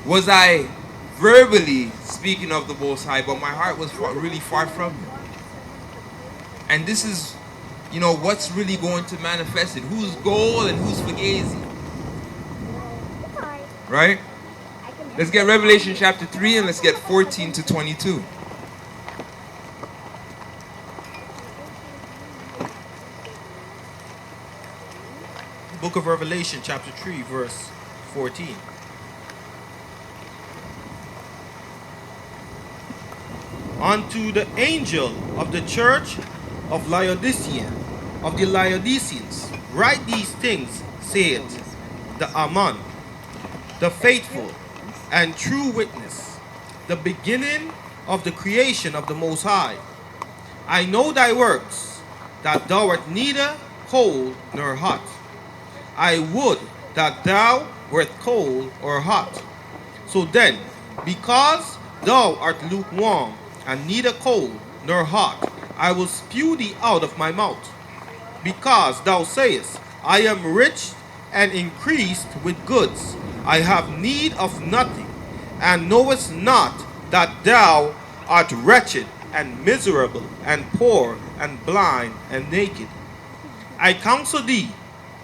was I verbally speaking of the Most High, but my heart was really far from him? And this is, what's really going to manifest it. Who's gold and who's fugazi? Right? Let's get Revelation chapter 3 and let's get 14 to 22. Book of Revelation chapter 3 verse 14. Unto the angel of the church of Laodicea, of the Laodiceans, write these things, saith the Amen, the faithful and true witness, the beginning of the creation of the Most High. I know thy works, that thou art neither cold nor hot. I would that thou wert cold or hot. So then, because thou art lukewarm, and neither cold nor hot, I will spew thee out of my mouth. Because thou sayest, I am rich and increased with goods, I have need of nothing, and knowest not that thou art wretched and miserable and poor and blind and naked. I counsel thee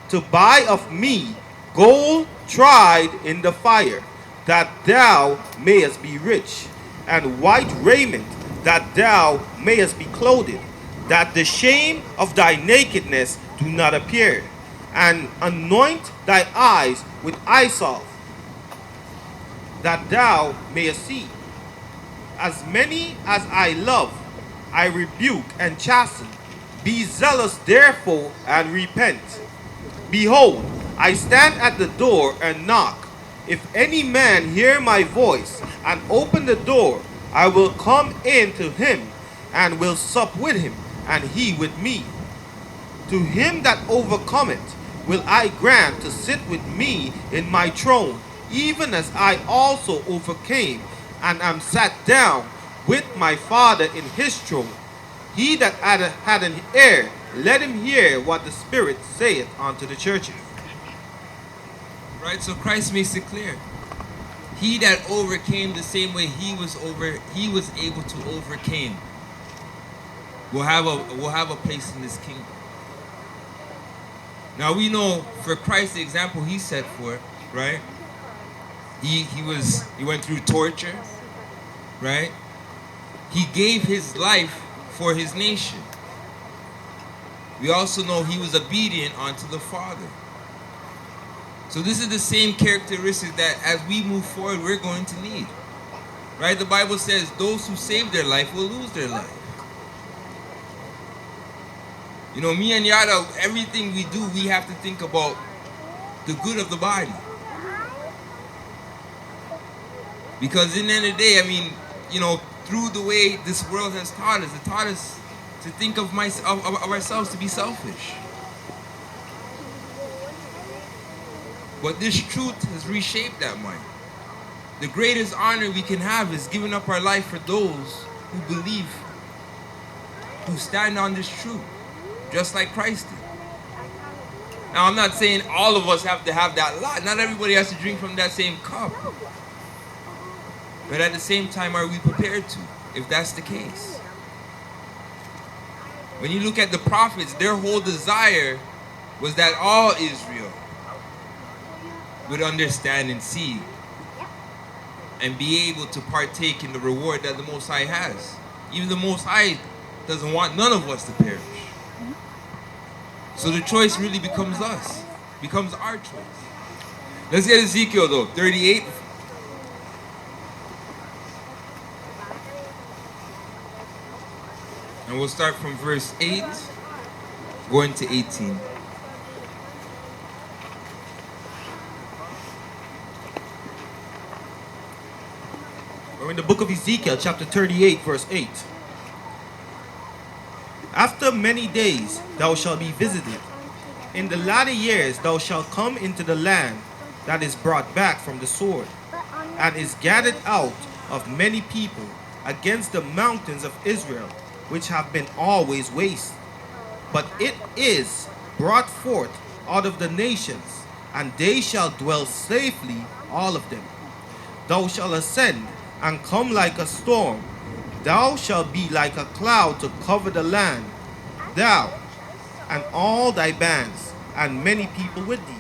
to buy of me gold tried in the fire, that thou mayest be rich, and white raiment, that thou mayest be clothed, that the shame of thy nakedness do not appear, and anoint thy eyes with eyesalve, that thou mayest see. As many as I love, I rebuke and chasten. Be zealous therefore and repent. Behold, I stand at the door and knock. If any man hear my voice and open the door, I will come in to him and will sup with him, and he with me. To him that overcometh will I grant to sit with me in my throne, even as I also overcame and am sat down with my Father in his throne. He that had an ear, let him hear what the Spirit saith unto the churches. Right, so Christ makes it clear. He that overcame the same way he was able to overcame will have a place in this kingdom. Now we know for Christ, the example he set forth, right? He went through torture, right? He gave his life for his nation. We also know he was obedient unto the Father. So this is the same characteristic that as we move forward, we're going to need. Right? The Bible says those who save their life will lose their life. Me and Yada, everything we do, we have to think about the good of the body. Because in the end of the day, through the way this world has taught us, it taught us to think of ourselves to be selfish. But this truth has reshaped that mind. The greatest honor we can have is giving up our life for those who believe, who stand on this truth, just like Christ did. Now, I'm not saying all of us have to have that lot. Not everybody has to drink from that same cup. But at the same time, are we prepared to, if that's the case? When you look at the prophets, their whole desire was that all Israel would understand and see and be able to partake in the reward that the Most High has. Even the Most High doesn't want none of us to perish. So the choice really becomes us, becomes our choice. Let's get Ezekiel though, 38. And we'll start from verse 8, going to 18. We're in the book of Ezekiel, chapter 38, verse 8. After many days thou shalt be visited. In the latter years thou shalt come into the land that is brought back from the sword, and is gathered out of many people against the mountains of Israel, which have been always waste. But it is brought forth out of the nations, and they shall dwell safely, all of them. Thou shalt ascend and come like a storm. Thou shalt be like a cloud to cover the land, thou and all thy bands, and many people with thee.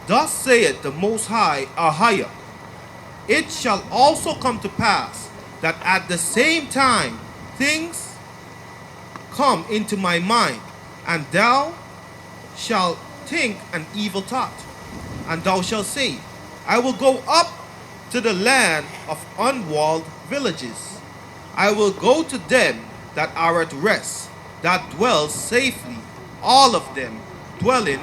Thus saith the Most High, Ahiah, it shall also come to pass that at the same time things come into my mind, and thou shalt think an evil thought, and thou shalt say, I will go up to the land of unwalled villages. I will go to them that are at rest, that dwell safely, all of them dwelling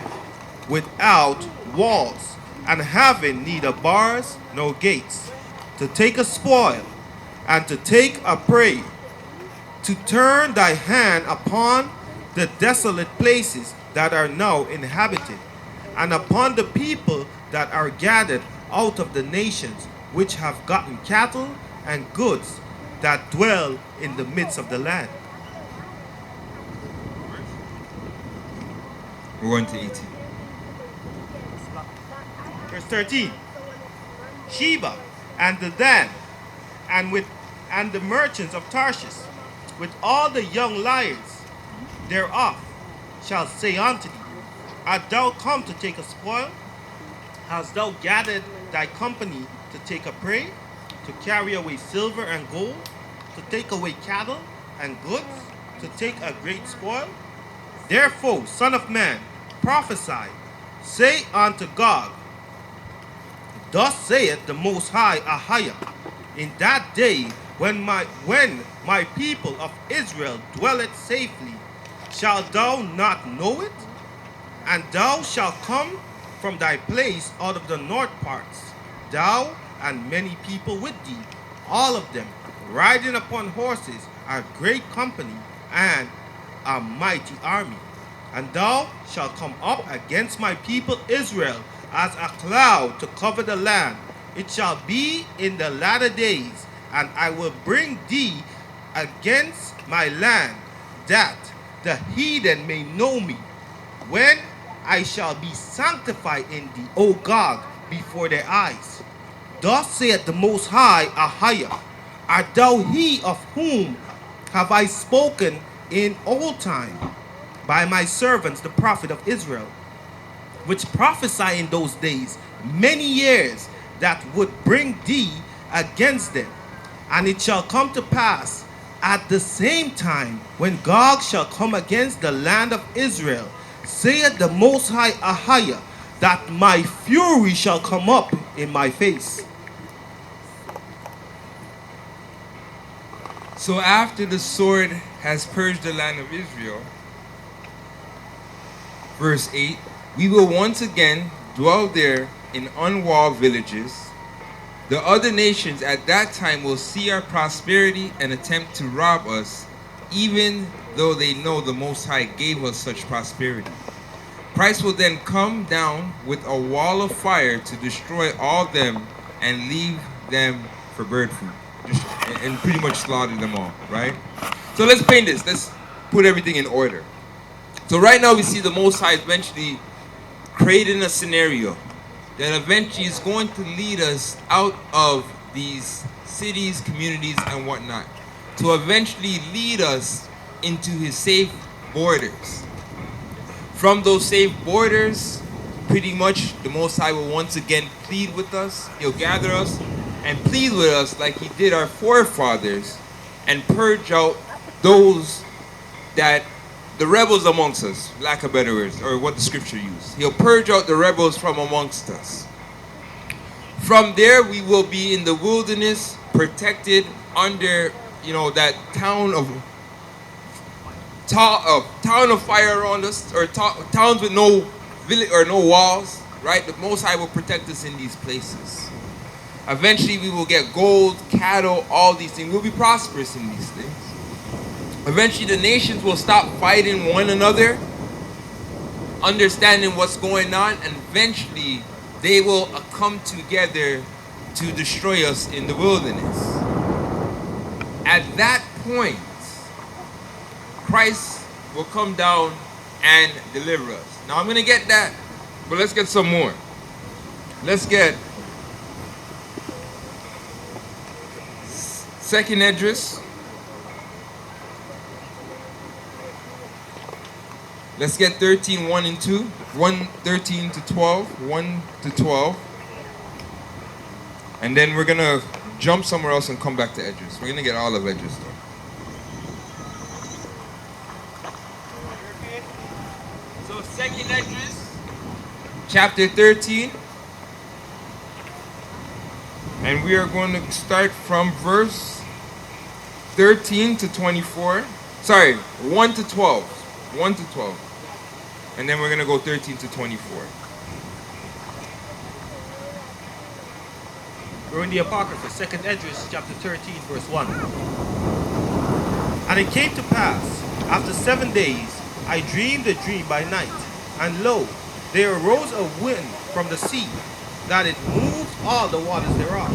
without walls, and having neither bars nor gates, to take a spoil, and to take a prey, to turn thy hand upon the desolate places that are now inhabited, and upon the people that are gathered out of the nations, which have gotten cattle and goods, that dwell in the midst of the land. We're going to 18. Verse 13. Sheba and the Dan, and the merchants of Tarshish, with all the young lions thereof, shall say unto thee, art thou come to take a spoil? Hast thou gathered thy company to take a prey, to carry away silver and gold, to take away cattle and goods, to take a great spoil? Therefore, son of man, prophesy, say unto Gog, thus saith the Most High, Ahiah, in that day when my people of Israel dwelleth safely, shalt thou not know it? And thou shalt come from thy place out of the north parts, thou and many people with thee, all of them riding upon horses, a great company and a mighty army. And thou shalt come up against my people Israel as a cloud to cover the land. It shall be in the latter days, and I will bring thee against my land, that the heathen may know me, when I shall be sanctified in thee, O Gog, before their eyes. Thus saith the Most High, Ahiah, art thou he of whom have I spoken in old time by my servants the prophet of Israel, which prophesy in those days many years, that would bring thee against them? And it shall come to pass at the same time, when Gog shall come against the land of Israel, saith the Most High, Ahiah, that my fury shall come up in my face. So after the sword has purged the land of Israel, verse 8, we will once again dwell there in unwalled villages. The other nations at that time will see our prosperity and attempt to rob us, even though they know the Most High gave us such prosperity. Christ will then come down with a wall of fire to destroy all them and leave them for bird food, and pretty much slaughter them all, right? So let's paint this. Let's put everything in order. So right now we see the Most High eventually creating a scenario that eventually is going to lead us out of these cities, communities, and whatnot, to eventually lead us into his safe borders. From those safe borders, pretty much the Most High will once again plead with us. He'll gather us and plead with us like he did our forefathers and purge out those that the rebels amongst us, lack of better words, or what the scripture used. He'll purge out the rebels from amongst us. From there, we will be in the wilderness, protected under, that town of fire around us, or towns with no village or no walls, right? The Most High will protect us in these places. Eventually, we will get gold, cattle, all these things. We'll be prosperous in these things. Eventually, the nations will stop fighting one another, understanding what's going on, and eventually they will come together to destroy us in the wilderness. At that point, Christ will come down and deliver us. Now I'm going to get that, but let's get some more. Let's get 2nd Esdras. Let's get 13, 1 and 2. 13 to 12. 1 to 12. And then we're going to jump somewhere else and come back to Esdras. We're going to get all of Esdras though. So 2nd Esdras, chapter 13. And we are going to start from verse 13 to 24. Sorry, 1 to 12. 1 to 12. And then we're going to go 13 to 24. We're in the Apocrypha, 2nd Esdras, chapter 13, verse 1. And it came to pass, after 7 days, I dreamed a dream by night, and lo, there arose a wind from the sea, that it moved all the waters thereof.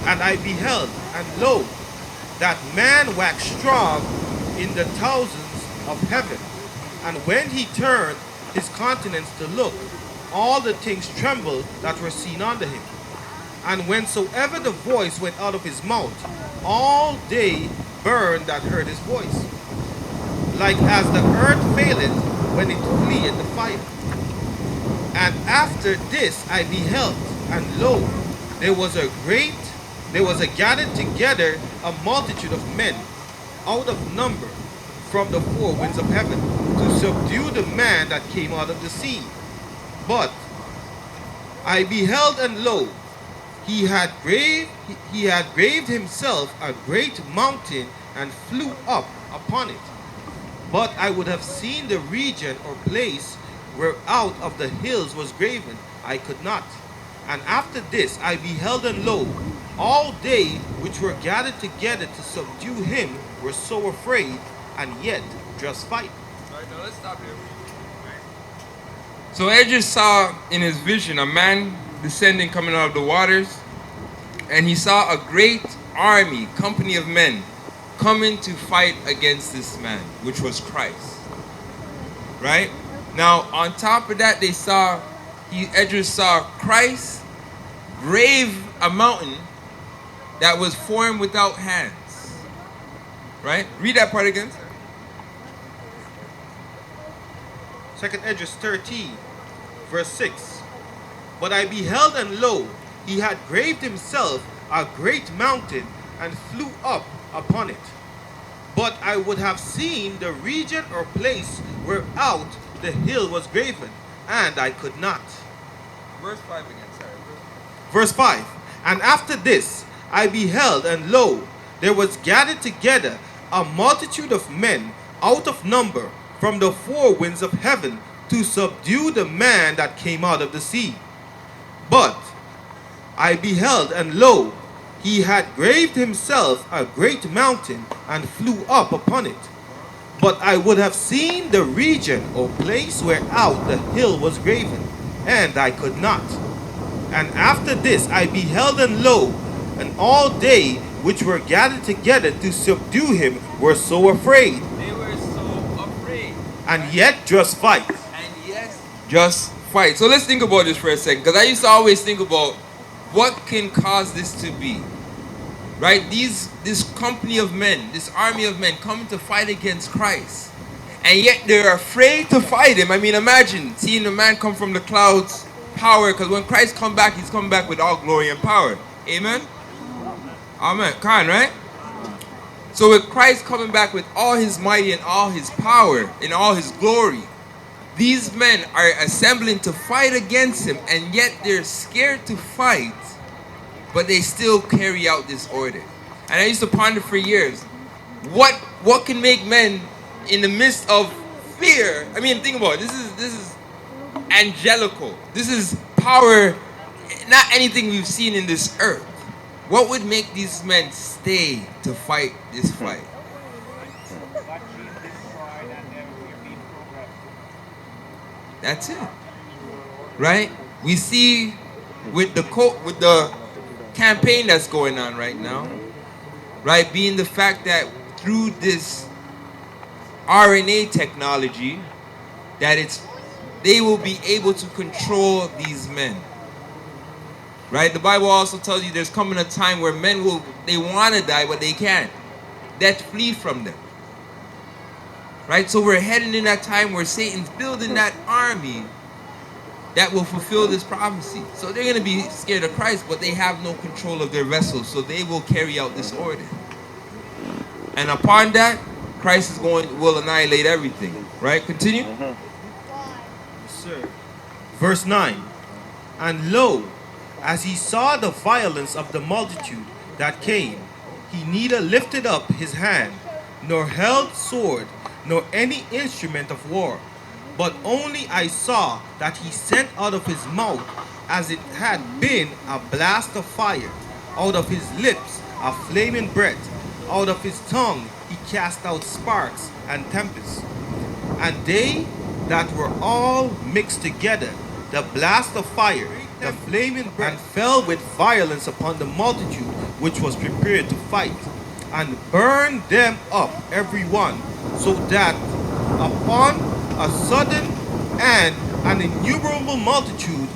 And I beheld, and lo, that man waxed strong in the thousands of heaven. And when he turned his countenance to look, all the things trembled that were seen under him. And whensoever the voice went out of his mouth, all they burned that heard his voice, like as the earth faileth when it fleeth the fire. And after this I beheld, and lo, there was a gathered together a multitude of men, out of number, from the four winds of heaven, to subdue the man that came out of the sea. But I beheld, and lo, he had graved himself a great mountain, and flew up upon it. But I would have seen the region or place where out of the hills was graven, I could not. And after this I beheld, and lo, all they which were gathered together to subdue him were so afraid, and yet just fight. All right, now let's stop here. So Esdras saw in his vision a man descending, coming out of the waters, and he saw a great army, company of men, coming to fight against this man, which was Christ. Right? Now, on top of that, Esdras saw Christ grave a mountain that was formed without hands. Right? Read that part again. 2nd Esdras 13, verse 6. But I beheld, and lo, he had graved himself a great mountain, and flew up upon it. But I would have seen the region or place whereout the hill was graven, and I could not. Verse 5 again, sorry. Verse 5. And after this I beheld, and lo, there was gathered together a multitude of men, out of number, from the four winds of heaven, to subdue the man that came out of the sea. But I beheld, and lo, he had graved himself a great mountain, and flew up upon it. But I would have seen the region or place whereout the hill was graven, and I could not. And after this I beheld, and lo, and all they which were gathered together to subdue him were so afraid, They were so afraid. and yet just fight. And yes, just fight. So let's think about this for a second, because I used to always think about what can cause this to be. Right? This company of men, this army of men coming to fight against Christ. And yet they're afraid to fight him. I mean, imagine seeing a man come from the clouds, power, because when Christ come back, he's coming back with all glory and power. Amen? Amen. Come on, right? So with Christ coming back with all his mighty and all his power and all his glory, these men are assembling to fight against him, and yet they're scared to fight, but they still carry out this order. And I used to ponder for years, what can make men in the midst of fear? I mean, think about it. This is angelical. This is power, not anything we've seen in this earth. What would make these men stay to fight this fight? That's it, right? We see with the campaign that's going on right now, right, being the fact that through this RNA technology, that they will be able to control these men. Right? The Bible also tells you there's coming a time where they want to die, but they can't. Death flee from them. Right? So we're heading in that time where Satan's building that army that will fulfill this prophecy. So they're going to be scared of Christ, but they have no control of their vessels, so they will carry out this order. And upon that, Christ will annihilate everything. Right? Continue. Yes, sir. Verse 9. And lo, as he saw the violence of the multitude that came, he neither lifted up his hand, nor held sword, nor any instrument of war. But only I saw that he sent out of his mouth, as it had been a blast of fire, out of his lips a flaming breath, out of his tongue he cast out sparks and tempests. And they that were all mixed together, the blast of fire, the flaming breath, and fell with violence upon the multitude which was prepared to fight, and burned them up every one, so that upon a sudden and an innumerable multitude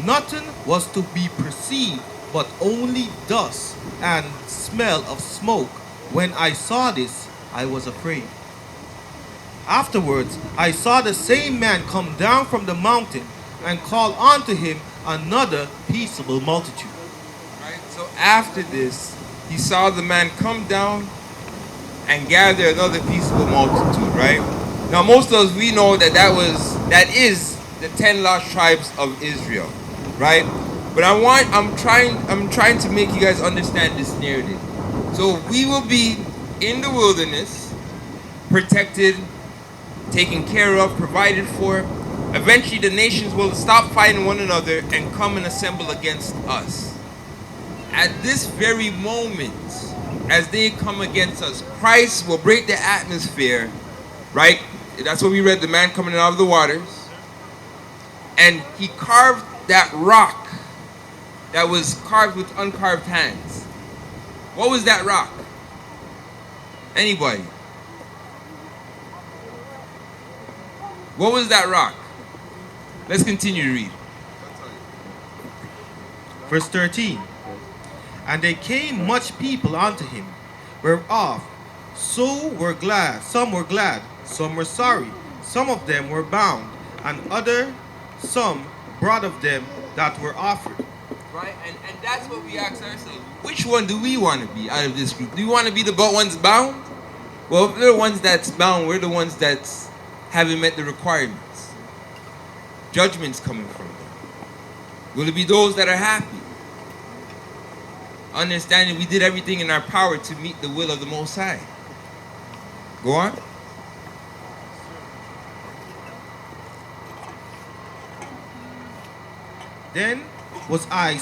nothing was to be perceived but only dust and smell of smoke. When I saw this, I was afraid. Afterwards, I saw the same man come down from the mountain, and call unto him another peaceable multitude. Right? So after this, he saw the man come down and gather another peaceable multitude, right? Now most of us, we know that is the 10 lost tribes of Israel, right? But I'm trying to make you guys understand this narrative. So we will be in the wilderness, protected, taken care of, provided for. Eventually the nations will stop fighting one another and come and assemble against us. At this very moment, as they come against us, Christ will break the atmosphere, right? That's what we read, the man coming out of the waters. And he carved that rock that was carved with uncarved hands. What was that rock? Anybody? What was that rock? Let's continue to read. Verse 13. And there came much people unto him, whereof some were glad, some were sorry, some of them were bound, and some brought of them that were offered. Right? And that's what we ask ourselves. Which one do we want to be out of this group? Do you want to be the ones bound? Well, if they're the ones that's bound, we're the ones that haven't met the requirements. Judgment's coming from them. Will it be those that are happy? Understanding we did everything in our power to meet the will of the Most High. Go on. Then was I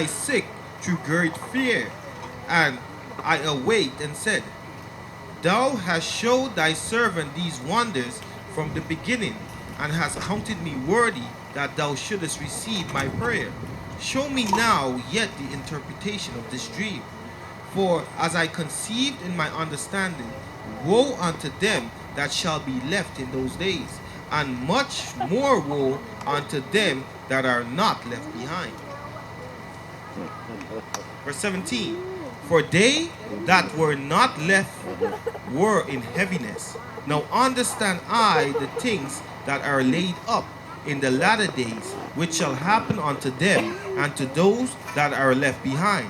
sick through great fear, and I awaked and said, Thou hast showed thy servant these wonders from the beginning, and hast counted me worthy that thou shouldest receive my prayer. Show me now yet the interpretation of this dream. For as I conceived in my understanding, woe unto them that shall be left in those days, and much more woe unto them that are not left behind. Verse 17. For they that were not left were in heaviness. Now understand I the things that are laid up in the latter days, which shall happen unto them and to those that are left behind.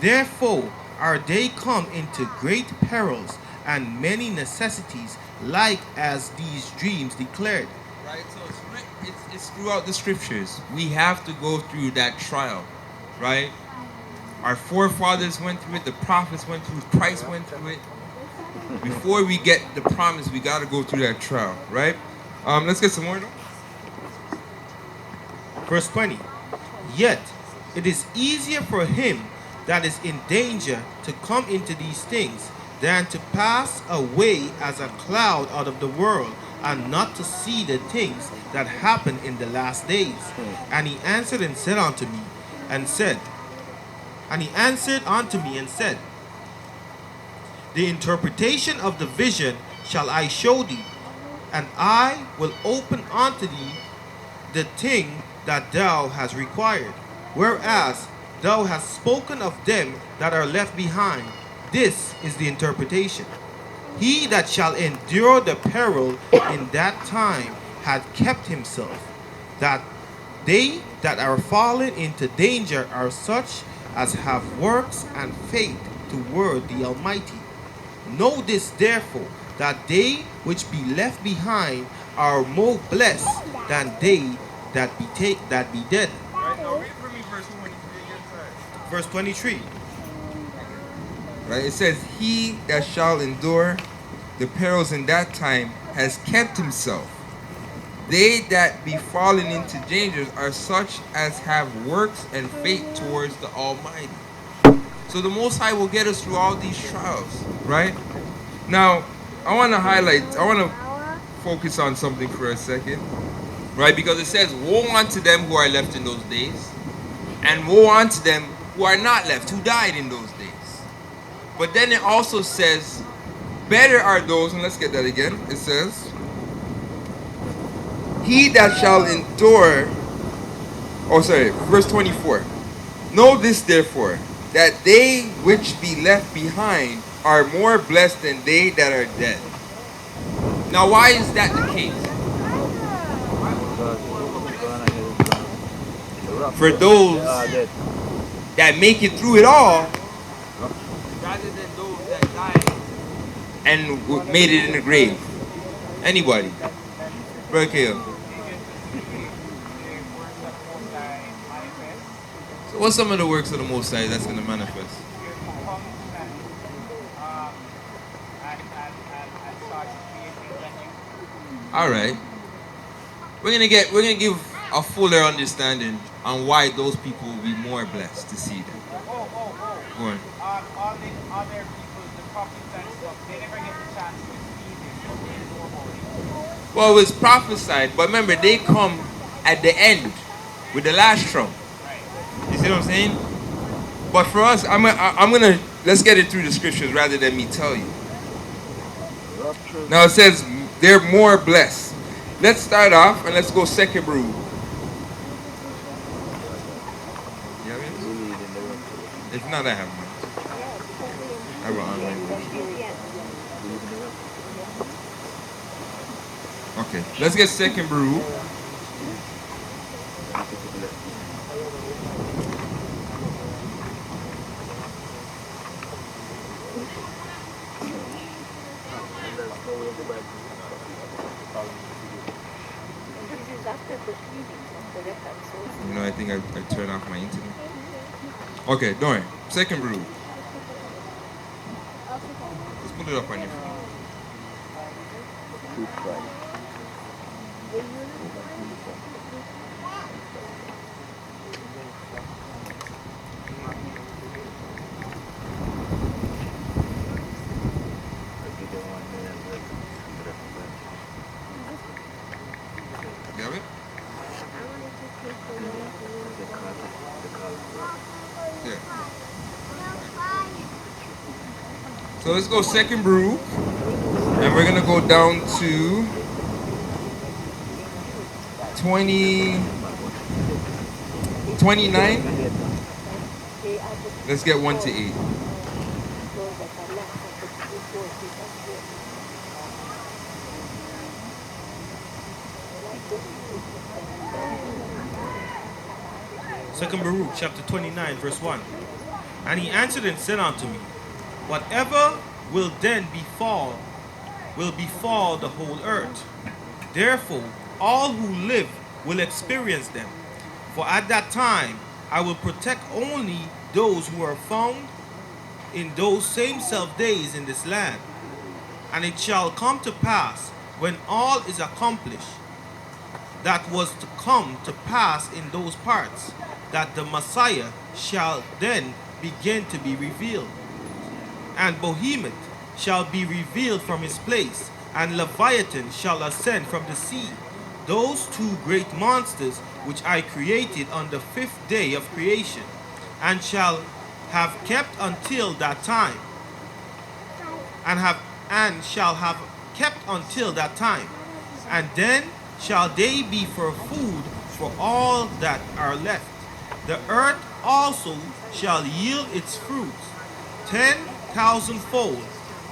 Therefore are they come into great perils and many necessities, like as these dreams declared. Right? So it's throughout the scriptures. We have to go through that trial, right? Our forefathers went through it, the prophets went through it, Christ went through it. Before we get the promise, we got to go through that trial, right? Let's get some more. Verse 20. Yet it is easier for him that is in danger to come into these things than to pass away as a cloud out of the world and not to see the things that happen in the last days. And he answered and said unto me, and said, and he answered unto me and said, the interpretation of the vision shall I show thee, and I will open unto thee the thing that thou hast required, whereas thou hast spoken of them that are left behind. This is the interpretation. He that shall endure the peril in that time hath kept himself, that they that are fallen into danger are such as have works and faith toward the Almighty. Know this therefore, that they which be left behind are more blessed than they that be dead. Right, now read for me verse 23 again, sorry. Verse 23. Right, it says, he that shall endure the perils in that time has kept himself. They that be fallen into dangers are such as have works and faith towards the Almighty. So the Most High will get us through all these trials, right? Now, I want to focus on something for a second, right? Because it says, woe unto them who are left in those days, and woe unto them who are not left, who died in those days. But then it also says, better are those, and let's get that again. It says, he that shall endure, verse 24. Know this therefore, that they which be left behind are more blessed than they that are dead. Now why is that the case? For those that make it through it all, rather than those that died and made it in the grave. Anybody? Brother Caleb. So what's some of the works of the Most High that's going to manifest? All right. We're gonna give a fuller understanding on why those people will be more blessed to see them. Go on. All the other people, the prophets and stuff, they never get the chance to see this, so they know about it. Well, it was prophesied, but remember they come at the end with the last trump. You see what I'm saying? But for us, let's get it through the scriptures rather than me tell you. Now it says they're more blessed. Let's start off and let's go second brew. If not, I have one. I have an online version. Okay, let's get second brew. You know, I think I turned off my internet. Okay, don't worry. Second brew. Let's put it up on your phone. You have it? Yeah. So let's go second brew, and we're gonna go down to 29. Let's get 1 to 8. 2 Baruch chapter 29 verse 1. And he answered and said unto me, whatever will then befall will befall the whole earth. Therefore, all who live will experience them. For at that time I will protect only those who are found in those same self days in this land. And it shall come to pass, when all is accomplished, that was to come to pass in those parts, that the Messiah shall then begin to be revealed. And Behemoth shall be revealed from his place, and Leviathan shall ascend from the sea, those two great monsters which I created on the 5th day of creation, and shall have kept until that time, and shall have kept until that time, and then shall they be for food for all that are left. The earth also shall yield its fruits 10,000-fold.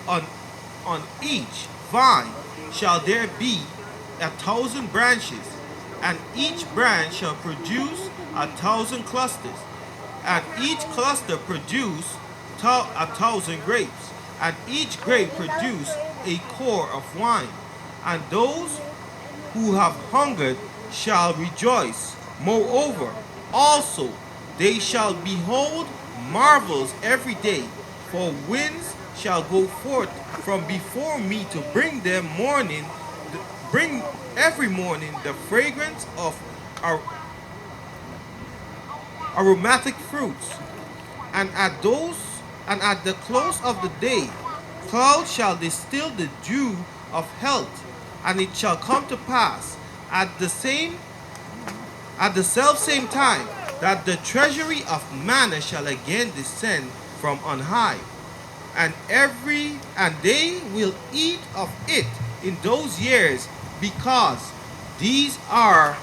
On each vine shall there be 1,000 branches, and each branch shall produce 1,000 clusters, and each cluster produce 1,000 grapes, and each grape produce a core of wine. And those who have hungered shall rejoice. Moreover, also they shall behold marvels every day, for winds shall go forth from before me to bring them bring every morning the fragrance of aromatic fruits. And at the close of the day, clouds shall distill the dew of health, and it shall come to pass at the self same time that the treasury of manna shall again descend from on high, and they will eat of it in those years, because these are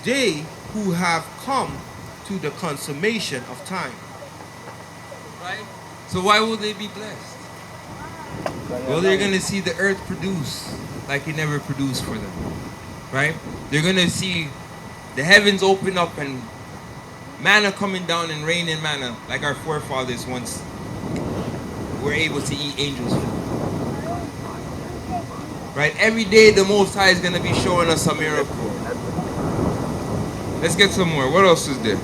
they who have come to the consummation of time. Right? So why will they be blessed? Well, they're going to see the earth produce like it never produced for them. Right? They're going to see the heavens open up and manna coming down and raining manna like our forefathers once were able to eat angels' food. Right? Every day the Most High is going to be showing us a miracle. Let's get some more. What else is there?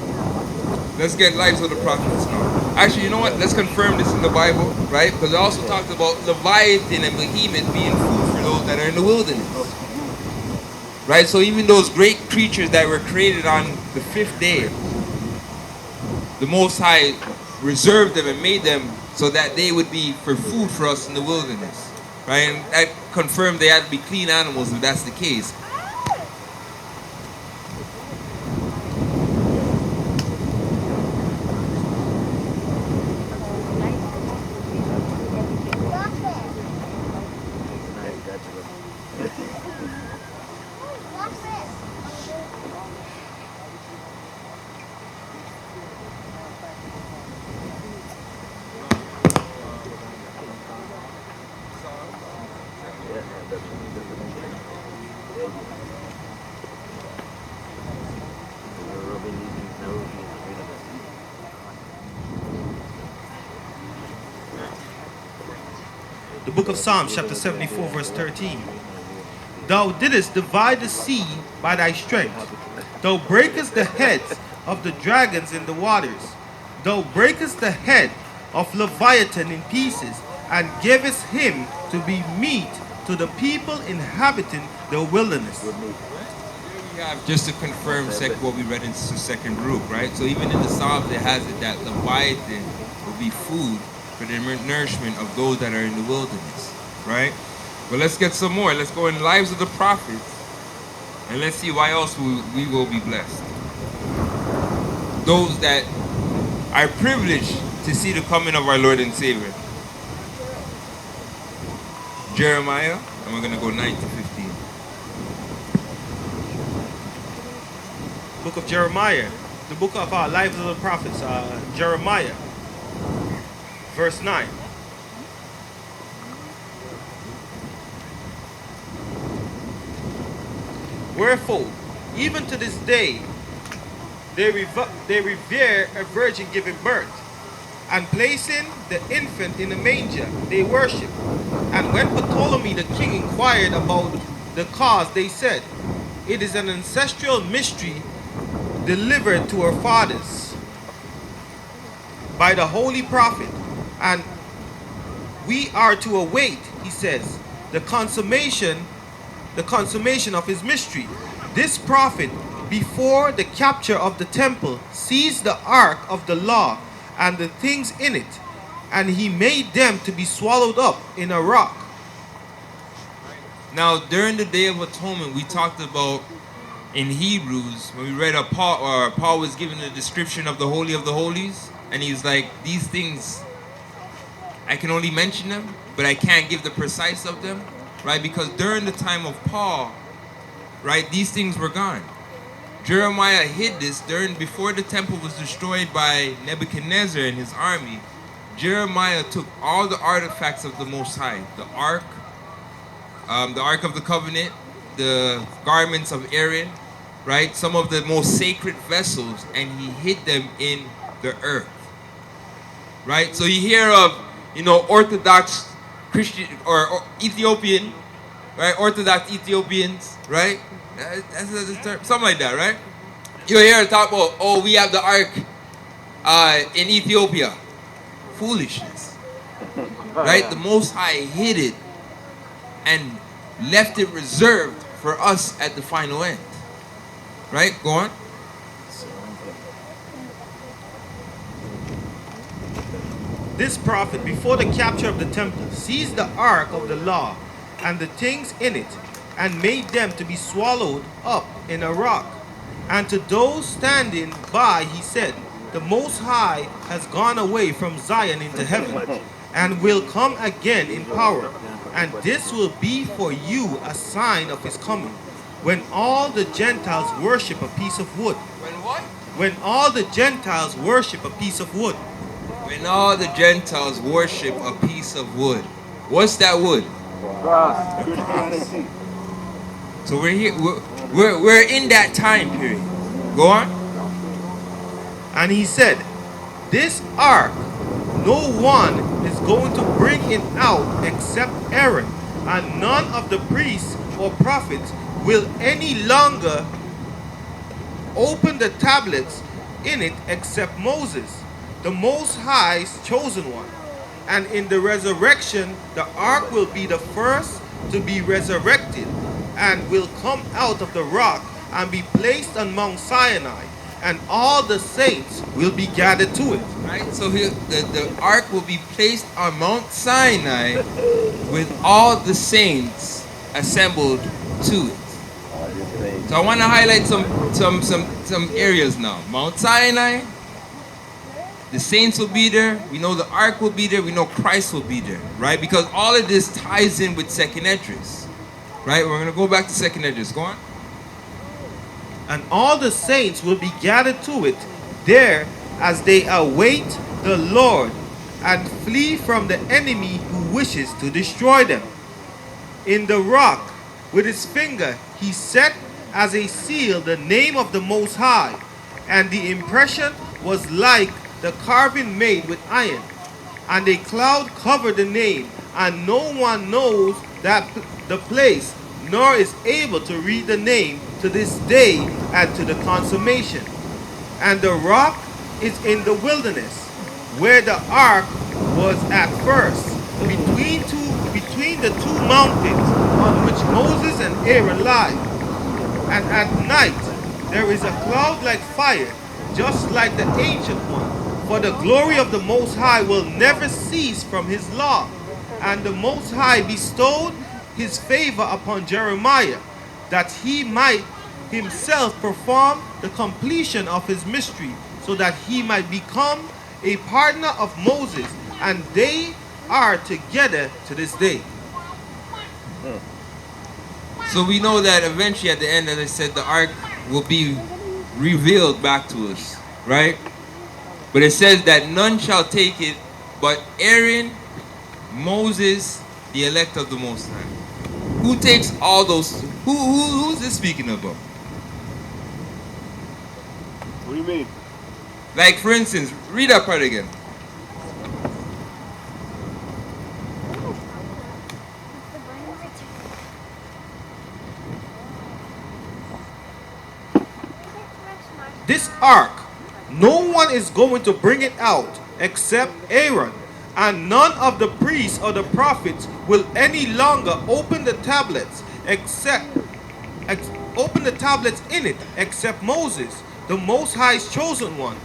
Let's get Lives of the Prophets now. Actually, you know what? Let's confirm this in the Bible, right? Because it also talks about Leviathan and Behemoth being food for those that are in the wilderness. Right? So even those great creatures that were created on the 5th day, the Most High reserved them and made them so that they would be for food for us in the wilderness. Right? And that confirmed they had to be clean animals if that's the case. The book of Psalms chapter 74 verse 13. Thou didst divide the sea by thy strength. Thou breakest the heads of the dragons in the waters. Thou breakest the head of Leviathan in pieces, and givest him to be meat to the people inhabiting the wilderness. We have, just to confirm what we read in 2nd Baruch, right? So even in the Psalms it has it that Leviathan will be food for the nourishment of those that are in the wilderness, right? But let's get some more. Let's go in Lives of the Prophets, and let's see why else we will be blessed. Those that are privileged to see the coming of our Lord and Savior. Jeremiah, and we're going to go 9 to 15. Book of Jeremiah, the book of Lives of the Prophets, Jeremiah, verse 9. Wherefore, even to this day, they revere a virgin giving birth, and placing the infant in a manger, they worship. And when Ptolemy the king inquired about the cause, they said, it is an ancestral mystery delivered to our fathers by the holy prophet, and we are to await, he says, the consummation of his mystery. This prophet, before the capture of the temple, seized the ark of the law and the things in it, and he made them to be swallowed up in a rock. Now, during the Day of Atonement, we talked about in Hebrews, when we read Paul was given a description of the Holy of the Holies, and he's like, these things, I can only mention them, but I can't give the precise of them, right? Because during the time of Paul, right, these things were gone. Jeremiah hid this before the temple was destroyed by Nebuchadnezzar and his army. Jeremiah took all the artifacts of the Most High, the Ark of the Covenant, the garments of Aaron, right? Some of the most sacred vessels, and he hid them in the earth, right? So you hear of, Orthodox Christian or Ethiopian, right? Orthodox Ethiopians, right? That's a term, something like that, right? You hear talk about, oh, we have the ark in Ethiopia. Foolishness, right? The Most High hid it and left it reserved for us at the final end, right? Go on. This prophet, before the capture of the temple, seized the ark of the law and the things in it, and made them to be swallowed up in a rock. And to those standing by he said, the Most High has gone away from Zion into heaven, and will come again in power. And this will be for you a sign of his coming, when all the Gentiles worship a piece of wood. When what? When all the Gentiles worship a piece of wood. When all the Gentiles worship a piece of wood. What's that wood? So we're here. We're in that time period. Go on. And he said, this ark no one is going to bring it out except Aaron, and none of the priests or prophets will any longer open the tablets in it except Moses, the Most High's chosen one. And in the resurrection, the ark will be the first to be resurrected, and will come out of the rock and be placed on Mount Sinai, and all the saints will be gathered to it. Right? So here, the ark will be placed on Mount Sinai with all the saints assembled to it. So I want to highlight some areas now. Mount Sinai, the saints will be there. We know the ark will be there. We know Christ will be there, right? Because all of this ties in with Second Esdras, right? We're going to go back to Second Esdras. Go on. And all the saints will be gathered to it there as they await the Lord, and flee from the enemy who wishes to destroy them. In the rock with his finger he set as a seal the name of the Most High, and the impression was like the carving made with iron. And a cloud covered the name, and no one knows that the place, nor is able to read the name to this day and to the consummation. And the rock is in the wilderness, where the ark was at first, between the two mountains on which Moses and Aaron lie. And at night there is a cloud like fire, just like the ancient one. For the glory of the Most High will never cease from his law. And the Most High bestowed his favor upon Jeremiah, that he might himself perform the completion of his mystery, so that he might become a partner of Moses, and they are together to this day. So we know that eventually at the end, as I said, the ark will be revealed back to us, right? But it says that none shall take it but Aaron, Moses, the elect of the Most High. Who takes all those? Who's this speaking about? What do you mean? Like, for instance, read that part again. This ark, no one is going to bring it out except Aaron, and none of the priests or the prophets will any longer open the tablets in it except Moses, the Most High's chosen one.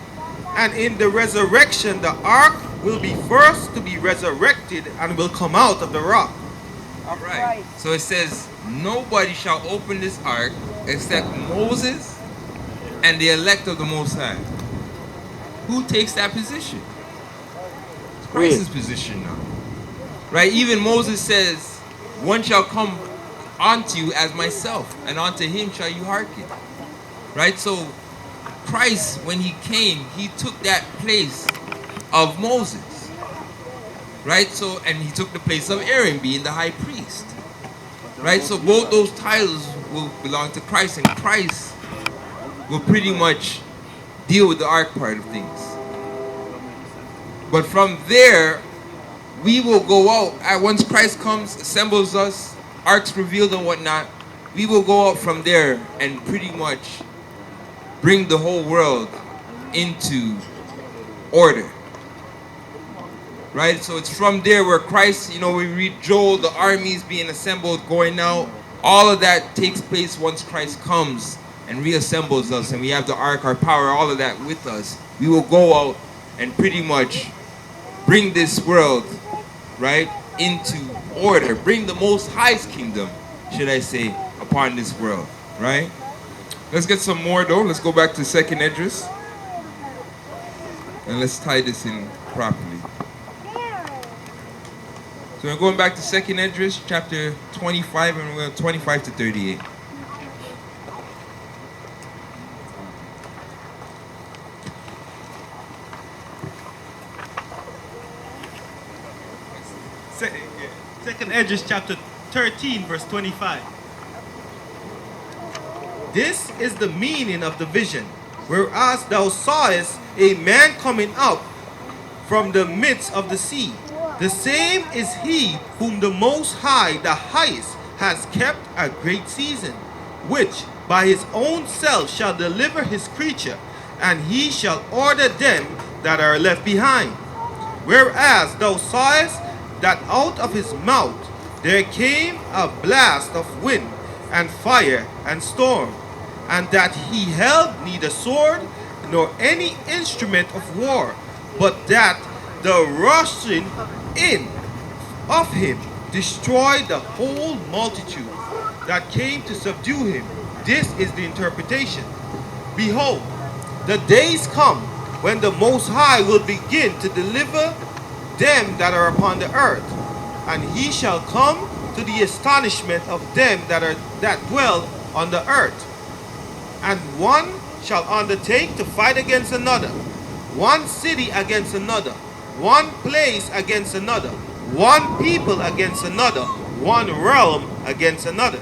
And in the resurrection, the ark will be first to be resurrected and will come out of the rock. All right. So it says, nobody shall open this ark except Moses and the elect of the Most High. Who takes that position? It's Christ's position now. Right? Even Moses says, one shall come unto you as myself, and unto him shall you hearken. Right? So Christ, when he came, he took that place of Moses. Right? So, and he took the place of Aaron, being the high priest. Right? So both those titles will belong to Christ, and Christ will pretty much deal with the ark part of things. But from there, we will go out. Once Christ comes, assembles us, arks revealed and whatnot, we will go out from there and pretty much bring the whole world into order. Right? So it's from there where Christ, we read Joel, the armies being assembled, going out. All of that takes place once Christ comes and reassembles us, and we have the ark, our power, all of that with us. We will go out and pretty much bring this world, right, into order. Bring the Most High's kingdom, should I say, upon this world, right? Let's get some more though. Let's go back to 2nd Esdras. And let's tie this in properly. So we're going back to 2nd Esdras, chapter 25, and we're 25 to 38. Second Esdras chapter 13, verse 25. This is the meaning of the vision. Whereas thou sawest a man coming up from the midst of the sea. The same is he whom the Most High, the highest, has kept a great season, which by his own self shall deliver his creature, and he shall order them that are left behind. Whereas thou sawest that out of his mouth there came a blast of wind, and fire, and storm, and that he held neither sword nor any instrument of war, but that the rushing in of him destroyed the whole multitude that came to subdue him. This is the interpretation. Behold, the days come when the Most High will begin to deliver them that are upon the earth, and he shall come to the astonishment of them that dwell on the earth. And one shall undertake to fight against another, one city against another, one place against another, one people against another, one realm against another.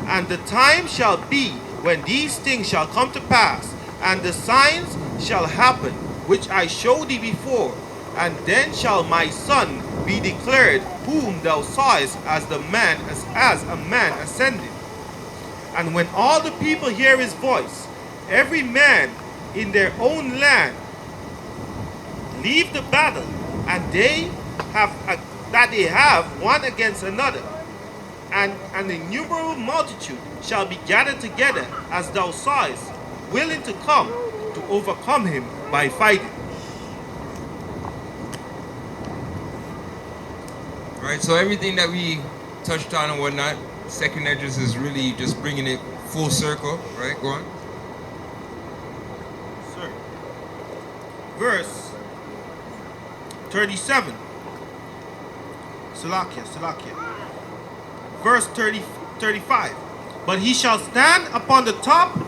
And the time shall be when these things shall come to pass, and the signs shall happen, which I showed thee before. And then shall my son be declared, whom thou sawest as a man ascending. And when all the people hear his voice, every man in their own land leave the battle, and they have one against another, and an innumerable multitude shall be gathered together, as thou sawest, willing to come to overcome him by fighting. Right, so everything that we touched on and whatnot, 2nd Esdras is really just bringing it full circle, right? Go on. Sir. Verse 37. Salakia. Verse 35. But he shall stand upon the top.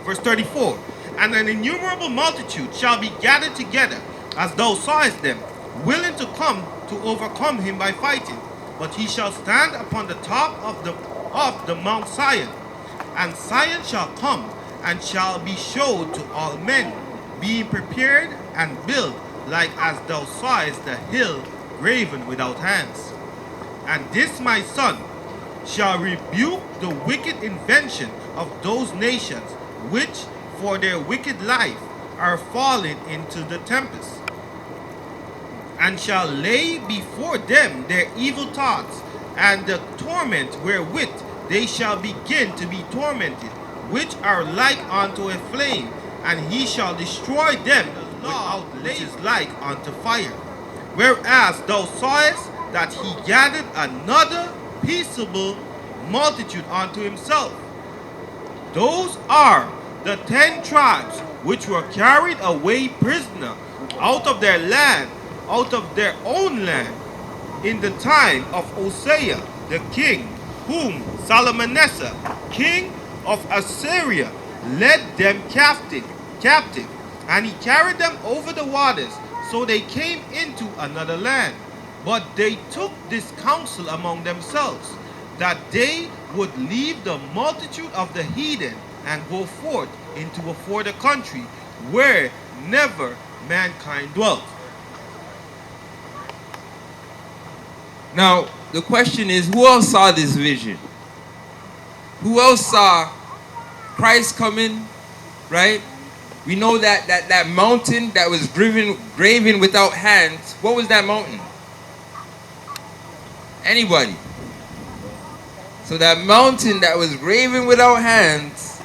Verse 34. And an innumerable multitude shall be gathered together, as thou sawest them, willing to come to overcome him by fighting. But he shall stand upon the top of the Mount Zion, And Zion shall come, and shall be showed to all men, being prepared and built, like as thou sawest the hill graven without hands. And this my son shall rebuke the wicked invention of those nations, which for their wicked life are fallen into the tempest, and shall lay before them their evil thoughts, and the torment wherewith they shall begin to be tormented, which are like unto a flame, and he shall destroy them without which is like unto fire. Whereas thou sawest that he gathered another peaceable multitude unto himself. Those are the 10 tribes which were carried away prisoner out of their land, out of their own land, in the time of Hosea the king, whom Salmanasseh, king of Assyria, led them captive, and he carried them over the waters, so they came into another land. But they took this counsel among themselves, that they would leave the multitude of the heathen and go forth into a further country where never mankind dwelt. Now, the question is, who else saw this vision? Who else saw Christ coming, right? We know that mountain that was graven without hands. What was that mountain? Anybody? So that mountain that was graven without hands,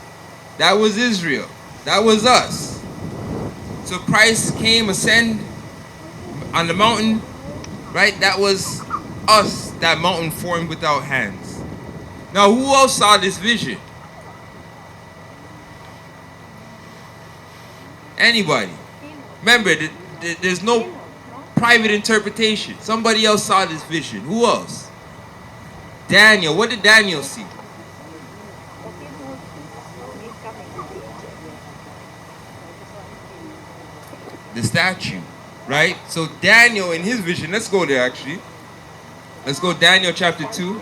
that was Israel. That was us. So Christ came, ascend on the mountain, right? That was us, that mountain formed without hands. Now, who else saw this vision? Anybody? Remember, there's no private interpretation. Somebody else saw this vision. Who else? Daniel. What did Daniel see? The statue, right? So Daniel in his vision, let's go there actually. Let's go Daniel chapter 2.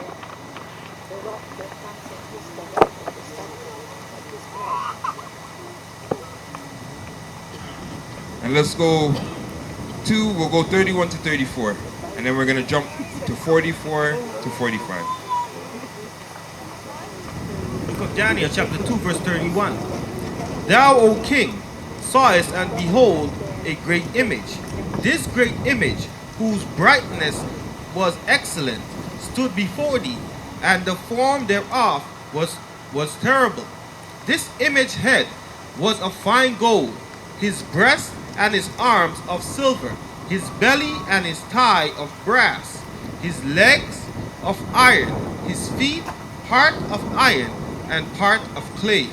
And let's go we'll go 31 to 34. And then we're going to jump to 44 to 45. Book of Daniel chapter 2 verse 31. Thou, O king, sawest and behold a great image. This great image, whose brightness was excellent, stood before thee, and the form thereof was terrible. This image head was of fine gold, his breast and his arms of silver, his belly and his thigh of brass, his legs of iron, his feet part of iron and part of clay.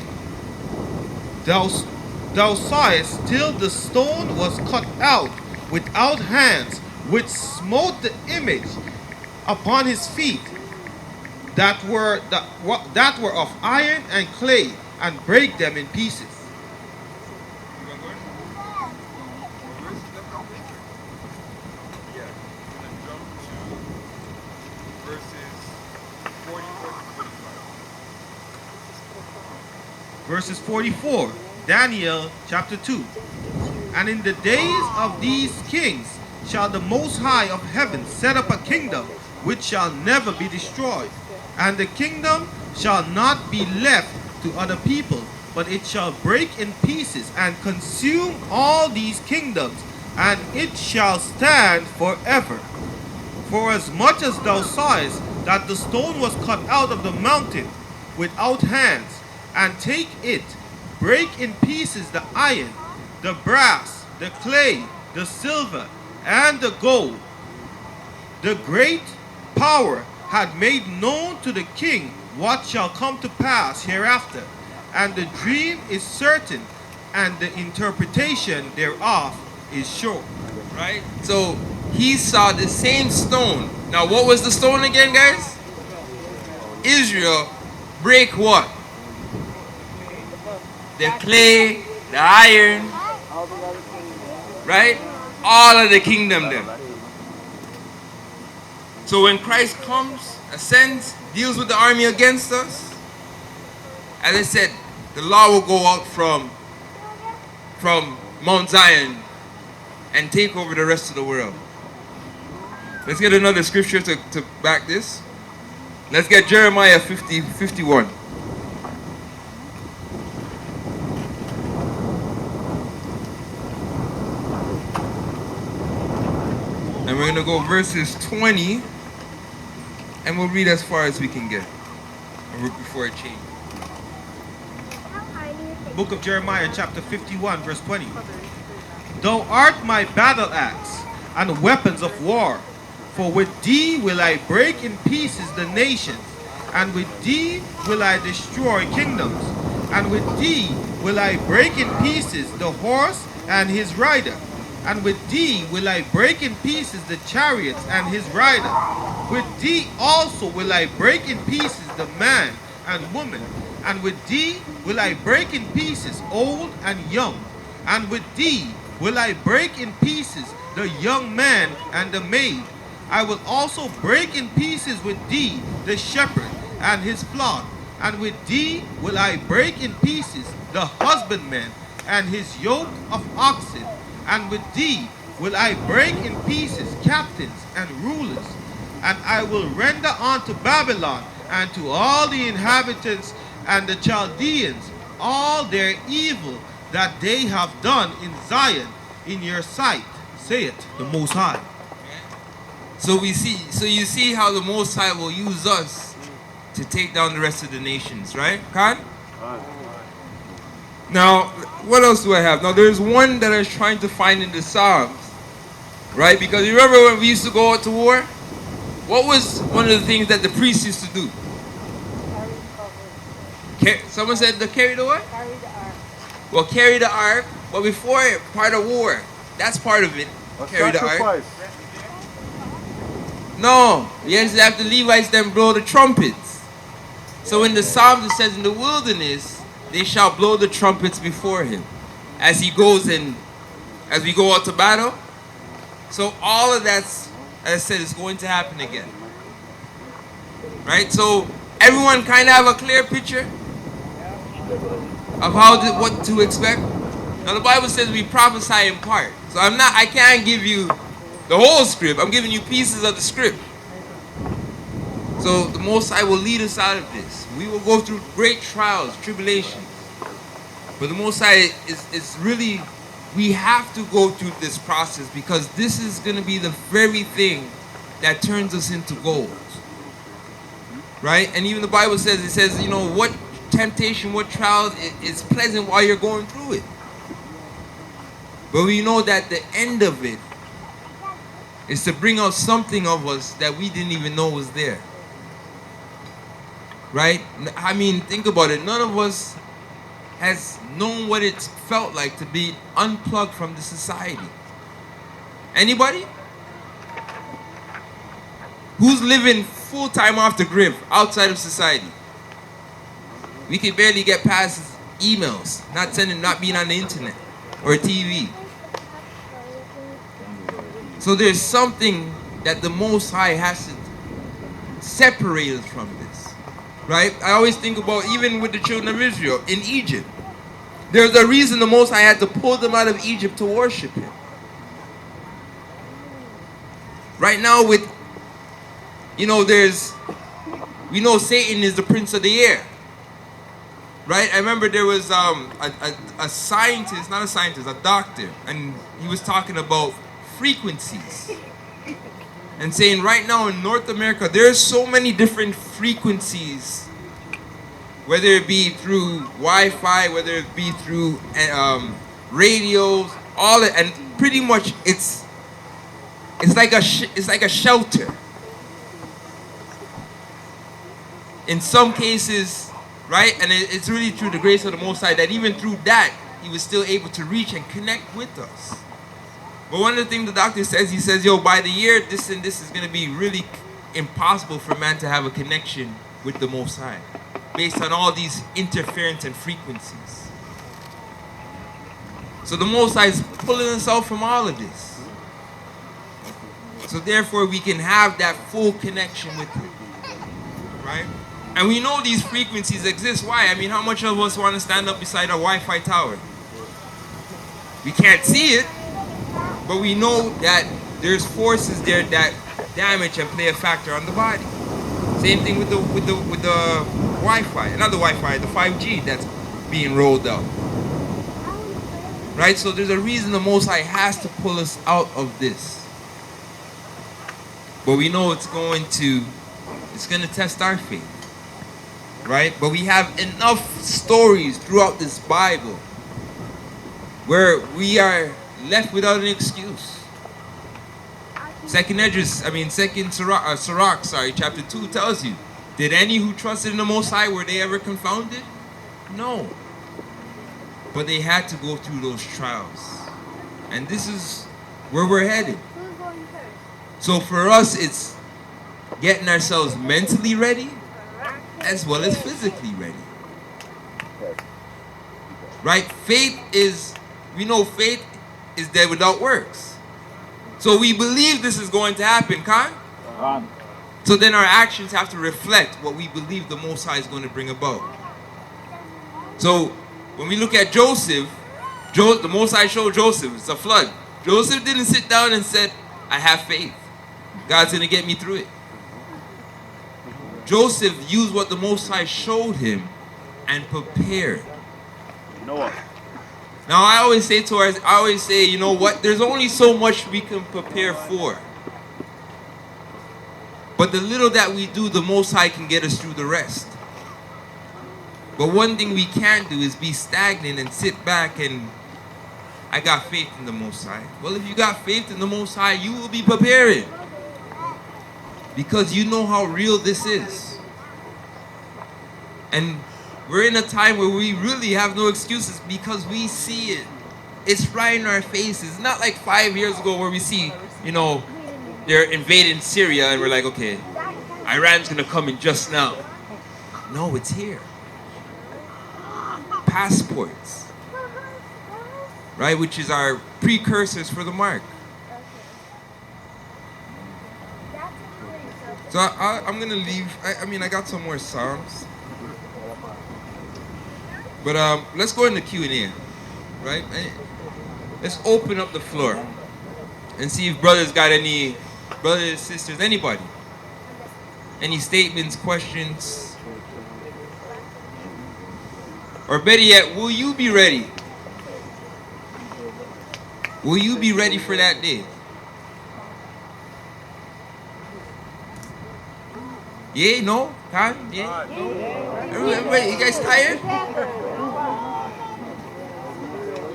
Thou sawest till the stone was cut out without hands, which smote the image upon his feet, that were of iron and clay, and break them in pieces. Verses 44, Daniel chapter 2. And in the days of these kings shall the Most High of heaven set up a kingdom which shall never be destroyed. And the kingdom shall not be left to other people, but it shall break in pieces and consume all these kingdoms, and it shall stand forever. For as much as thou sawest that the stone was cut out of the mountain without hands, and take it, break in pieces the iron, the brass, the clay, the silver, and the gold. The great power had made known to the king what shall come to pass hereafter, and the dream is certain, and the interpretation thereof is sure. Right? So he saw the same stone. Now what was the stone again, guys? Israel break what? The clay, the iron, right? All of the kingdom then. So when Christ comes, ascends, deals with the army against us, As I said, the law will go out from Mount Zion and take over the rest of the world. Let's get another scripture to back this. Let's get Jeremiah 50:51. And we're going to go verses 20, and we'll read as far as we can get before it changes. Book of Jeremiah chapter 51 verse 20. Thou art my battle axe and weapons of war, for with thee will I break in pieces the nations, and with thee will I destroy kingdoms, and with thee will I break in pieces the horse and his rider, and with thee will I break in pieces the chariots and his rider. With thee also will I break in pieces the man and woman, and with thee will I break in pieces old and young, and with thee will I break in pieces the young man and the maid. I will also break in pieces with thee the shepherd and his flock, and with thee will I break in pieces the husbandman and his yoke of oxen, and with thee will I break in pieces captains and rulers, and I will render unto Babylon and to all the inhabitants and the Chaldeans all their evil that they have done in Zion in your sight, saith the Most High. So you see how the Most High will use us to take down the rest of the nations, right, Khan? Now, what else do I have? Now, there's one that I was trying to find in the Psalms, right? Because you remember when we used to go out to war? What was one of the things that the priests used to do? Someone said to carry the what? Carry the ark. Well, carry the ark, but before it, part of war. That's part of it. Carry the ark. No, yes, you have the Levites then blow the trumpets. So in the Psalms it says, in the wilderness they shall blow the trumpets before him as he goes in, as we go out to battle. So all of that's, as I said, is going to happen again. Right? So everyone kind of have a clear picture of what to expect. Now the Bible says we prophesy in part. So I can't give you the whole script. I'm giving you pieces of the script. So the Most High will lead us out of this. We will go through great trials, tribulations. But the Most High is really, we have to go through this process because this is going to be the very thing that turns us into gold. Right? And even the Bible says, it says, you know, what temptation, what trials is pleasant while you're going through it. But we know that the end of it is to bring out something of us that we didn't even know was there. Right? I mean, think about it. None of us has known what it felt like to be unplugged from the society. Anybody? Who's living full-time off the grid, outside of society? We can barely get past emails, not being on the internet or TV. So there's something that the Most High has to separate us from this, right? I always think about, even with the children of Israel in Egypt, there's a reason the Most High had to pull them out of Egypt to worship Him. Right now with, you know, we know Satan is the prince of the air. Right? I remember there was a scientist, not a scientist, a doctor, and he was talking about frequencies. And saying right now in North America, there's so many different frequencies, whether it be through Wi-Fi, whether it be through radios, all that, and pretty much it's like a shelter. In some cases, right? And it's really through the grace of the Most High that even through that, He was still able to reach and connect with us. But one of the things the doctor says, he says, yo, by the year, this and this is going to be really impossible for man to have a connection with the Most High, based on all these interference and frequencies. So the Most High is pulling us out from all of this. So therefore, we can have that full connection with Him. Right? And we know these frequencies exist. Why? I mean, how much of us want to stand up beside a Wi-Fi tower? We can't see it, but we know that there's forces there that damage and play a factor on the body. Same thing with the Wi-Fi, not the Wi-Fi, the 5G that's being rolled out. Right? So there's a reason the Most High has to pull us out of this. But we know it's going to test our faith. Right? But we have enough stories throughout this Bible where we are left without an excuse. Second Sirach, chapter 2 tells you, did any who trusted in the Most High, were they ever confounded? No. But they had to go through those trials. And this is where we're headed. So for us, it's getting ourselves mentally ready as well as physically ready. Right? We know faith is dead without works. So we believe this is going to happen, Khan. So then our actions have to reflect what we believe the Most High is going to bring about. So when we look at Joseph, the Most High showed Joseph, it's a flood. Joseph didn't sit down and said, I have faith. God's going to get me through it. Joseph used what the Most High showed him and prepared. Now I always say, you know what? There's only so much we can prepare for. But the little that we do, the Most High can get us through the rest. But one thing we can't do is be stagnant and sit back and, I got faith in the Most High. Well, if you got faith in the Most High, you will be preparing. Because you know how real this is. And we're in a time where we really have no excuses because we see it. It's right in our faces. It's not like 5 years ago where we see, they're invading Syria and we're like, okay, Iran's going to come in just now. No, it's here. Passports. Right? Which is our precursors for the mark. So I'm going to leave. I got some more Psalms. But let's go into Q&A, right? Let's open up the floor and see if brothers, sisters, anybody. Any statements, questions? Or better yet, will you be ready? Will you be ready for that day? Yeah, no? Huh? Yeah? No? Everybody, you guys tired?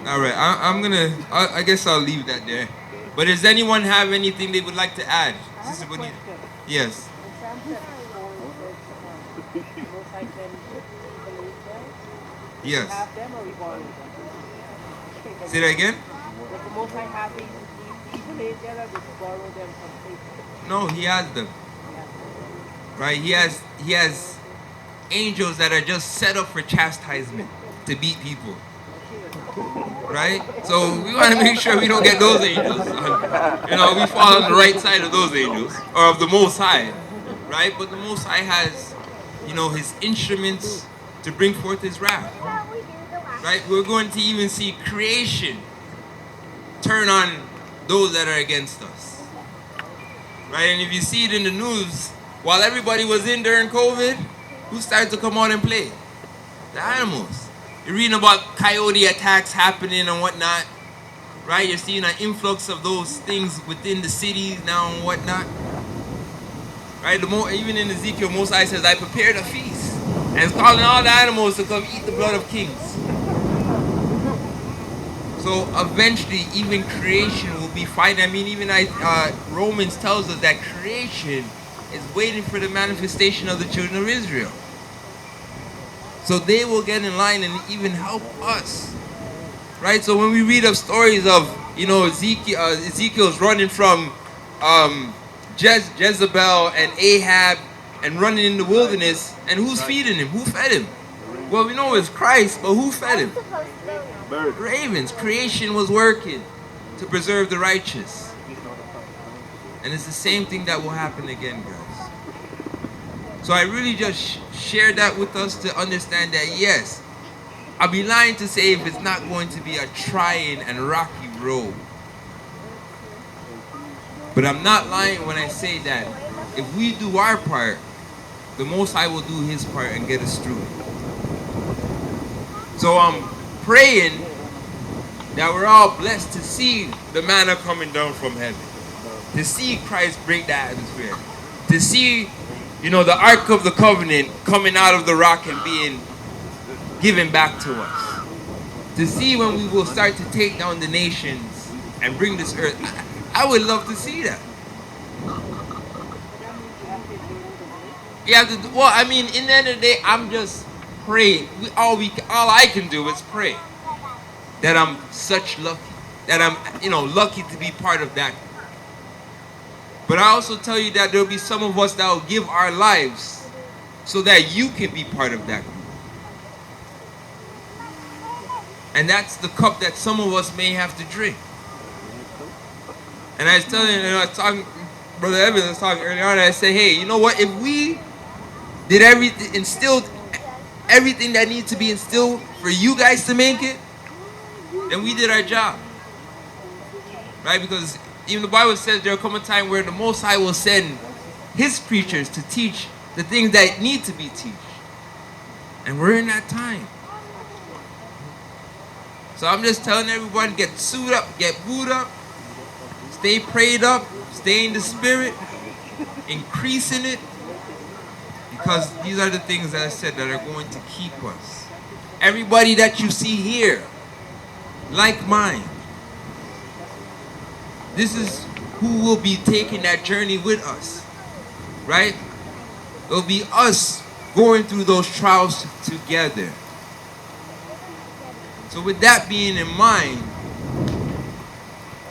All right, I guess I'll leave that there. But does anyone have anything they would like to add? Sister Bonita? Yes. Yes. Say that again? No, he has them. Right? He has angels that are just set up for chastisement to beat people. Right? So we want to make sure we don't get those angels. We fall on the right side of those angels, or of the Most High. Right? But the Most High has, his instruments to bring forth his wrath. Right? We're going to even see creation turn on those that are against us. Right? And if you see it in the news, while everybody was in during COVID, who started to come out and play? The animals. You're reading about coyote attacks happening and whatnot, right? You're seeing an influx of those things within the cities now and whatnot, right? Even in Ezekiel, Most High says, I prepared a feast, and it's calling all the animals to come eat the blood of kings. So eventually, even creation will be fighting. Even Romans tells us that creation is waiting for the manifestation of the children of Israel. So they will get in line and even help us. Right? So when we read of stories of, Ezekiel's running from Jezebel and Ahab and running in the wilderness, and who's feeding him? Who fed him? Well, we know it's Christ, but who fed him? Ravens. Creation was working to preserve the righteous. And it's the same thing that will happen again, guys. So I really just share that with us to understand that, yes, I'll be lying to say if it's not going to be a trying and rocky road. But I'm not lying when I say that if we do our part, the Most High will do His part and get us through it. So I'm praying that we're all blessed to see the manna coming down from heaven, to see Christ break the atmosphere, to see, the Ark of the Covenant coming out of the rock and being given back to us, to see when we will start to take down the nations and bring this earth. I would love to see that. In the end of the day, I'm just praying. All I can do is pray that I'm such lucky, that I'm, lucky to be part of that. But I also tell you that there'll be some of us that will give our lives so that you can be part of that group. And that's the cup that some of us may have to drink. And I was telling I was talking, Brother Evans was talking earlier on, and I said, hey, you know what? If we did everything, instilled everything that needs to be instilled for you guys to make it, then we did our job. Right? Because even the Bible says there'll come a time where the Most High will send His preachers to teach the things that need to be taught. And we're in that time. So I'm just telling everyone, get suited up, get booed up, stay prayed up, stay in the spirit, increase in it, because these are the things that I said that are going to keep us. Everybody that you see here, like mine, this is who will be taking that journey with us, right? It'll be us going through those trials together. So with that being in mind,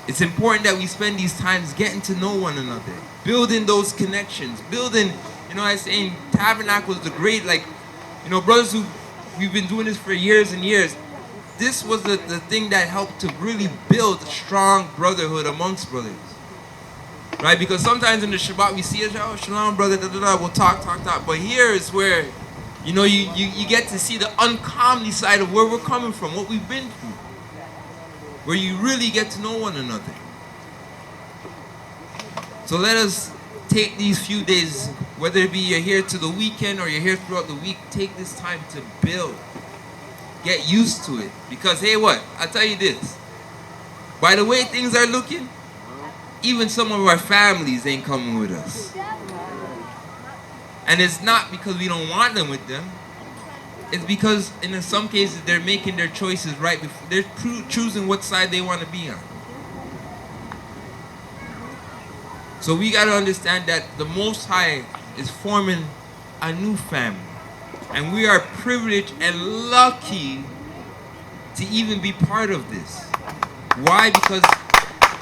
it's important that we spend these times getting to know one another, building those connections, building, I was saying Tabernacle is the great, brothers who, we've been doing this for years and years. This was the thing that helped to really build strong brotherhood amongst brothers. Right? Because sometimes in the Shabbat we see it, oh, shalom, brother, we'll talk. But here is where, you get to see the uncomely side of where we're coming from, what we've been through. Where you really get to know one another. So let us take these few days, whether it be you're here to the weekend or you're here throughout the week, take this time to build. Get used to it. Because, hey, what? I'll tell you this. By the way things are looking, even some of our families ain't coming with us. And it's not because we don't want them with them. It's because, in some cases, they're making their choices right before. They're choosing what side they want to be on. So we got to understand that the Most High is forming a new family. And we are privileged and lucky to even be part of this. Why? Because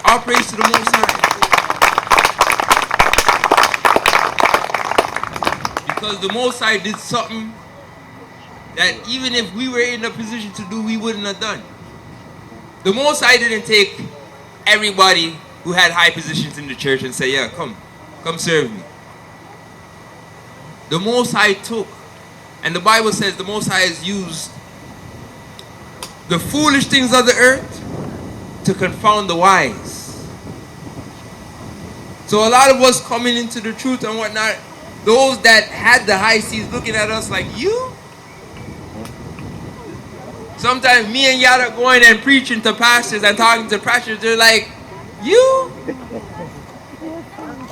all praise to the Most High. Because the Most High did something that even if we were in a position to do, we wouldn't have done. The Most High didn't take everybody who had high positions in the church and say, yeah, come serve me. The Most High took, and the Bible says the Most High has used the foolish things of the earth to confound the wise. So a lot of us coming into the truth and whatnot, those that had the high seats looking at us like, you? Sometimes me and Yada going and preaching to pastors and talking to pastors, they're like, you?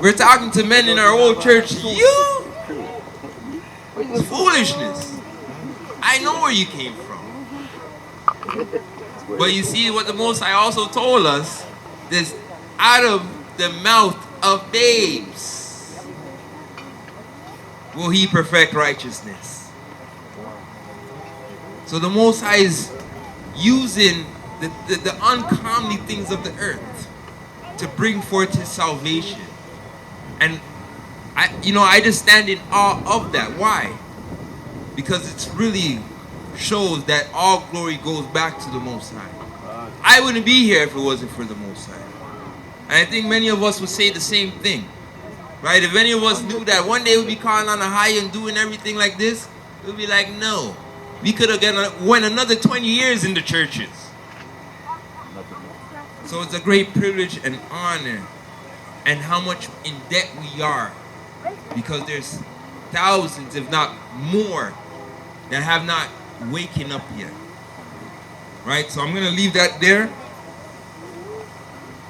We're talking to men in our old church, you? It's foolishness. I know where you came from. But you see what the Most High also told us, this out of the mouth of babes will He perfect righteousness. So the Most High is using the uncomely things of the earth to bring forth His salvation. And I just stand in awe of that. Why? Because it's really shows that all glory goes back to the Most High. I wouldn't be here if it wasn't for the Most High. And I think many of us would say the same thing. Right? If any of us knew that one day we'd be calling on a high and doing everything like this, we'd be like, no. We could have went another 20 years in the churches. So it's a great privilege and honor, and how much in debt we are, because there's thousands, if not more, that have not waken up yet. Right? So I'm going to leave that there.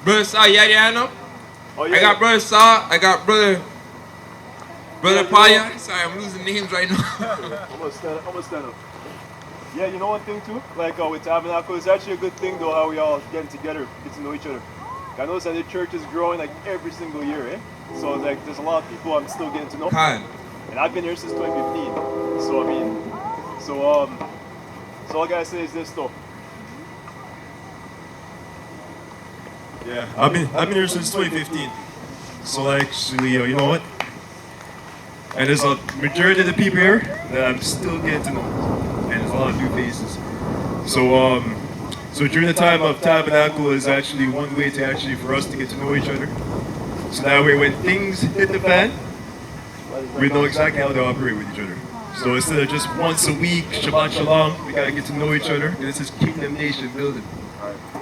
Brother Saw, you had your hand up? Oh, yeah. I got Brother Saw, I got Brother Paya. Sorry, I'm losing names right now. I'm gonna stand up. Yeah, you know one thing too? Like with Tabernacle, it's actually a good thing though how we all getting together, get to know each other. I noticed that the church is growing like every single year, eh? So like there's a lot of people I'm still getting to know. Kyle. And I've been here since 2015. So I mean, so all I gotta say is this though. Yeah, I've been here since 2015. So actually, you know what? And there's a majority of the people here that I'm still getting to know. And there's a lot of new faces. So during the time of Tabernacle is actually one way to actually for us to get to know each other. So that way when things hit the fan, we know exactly how to operate with each other. So instead of just once a week, Shabbat Shalom, we gotta get to know each other. And this is Kingdom Nation building.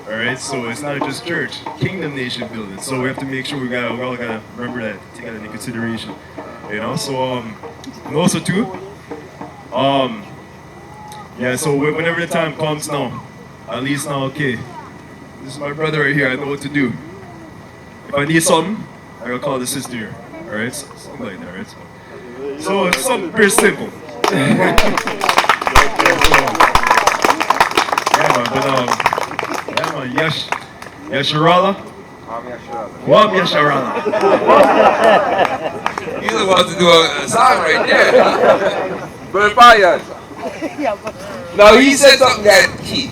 Alright, so it's not just church, Kingdom Nation building. So we have to make sure we all gotta remember that, take that into consideration. You know, so and also too, yeah, so whenever the time comes now, at least now, okay, this is my brother right here, I know what to do. If I need something, I gotta call the sister here. Alright, so, something like that, right? So it's something very simple. Yeah, man, but Yasharala? Wam Yasharala. He's about to do a song right there. Brother Paya. Now he said something that key.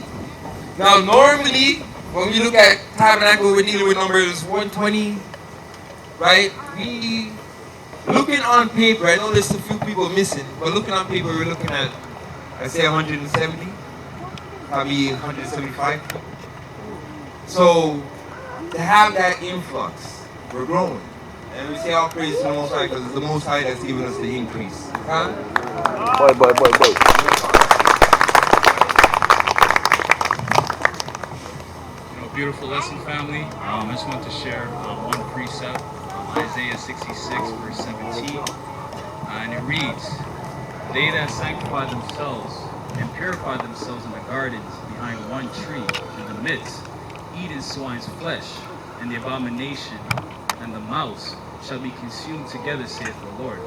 Now normally, when we look at Tabernacle, we're dealing with numbers 120, right? We looking on paper, I know there's a few people missing, but looking on paper, we're looking at, I say 170, probably 175. So, to have that influx, we're growing. And we say all praise to the Most High because it's the Most High that's giving us the increase. Huh? Boy. Beautiful lesson, family. I just want to share one precept, Isaiah 66, verse 17. And it reads, "They that sanctify themselves and purify themselves in the gardens behind one tree in the midst, eat in swine's flesh, and the abomination and the mouse shall be consumed together, saith the Lord."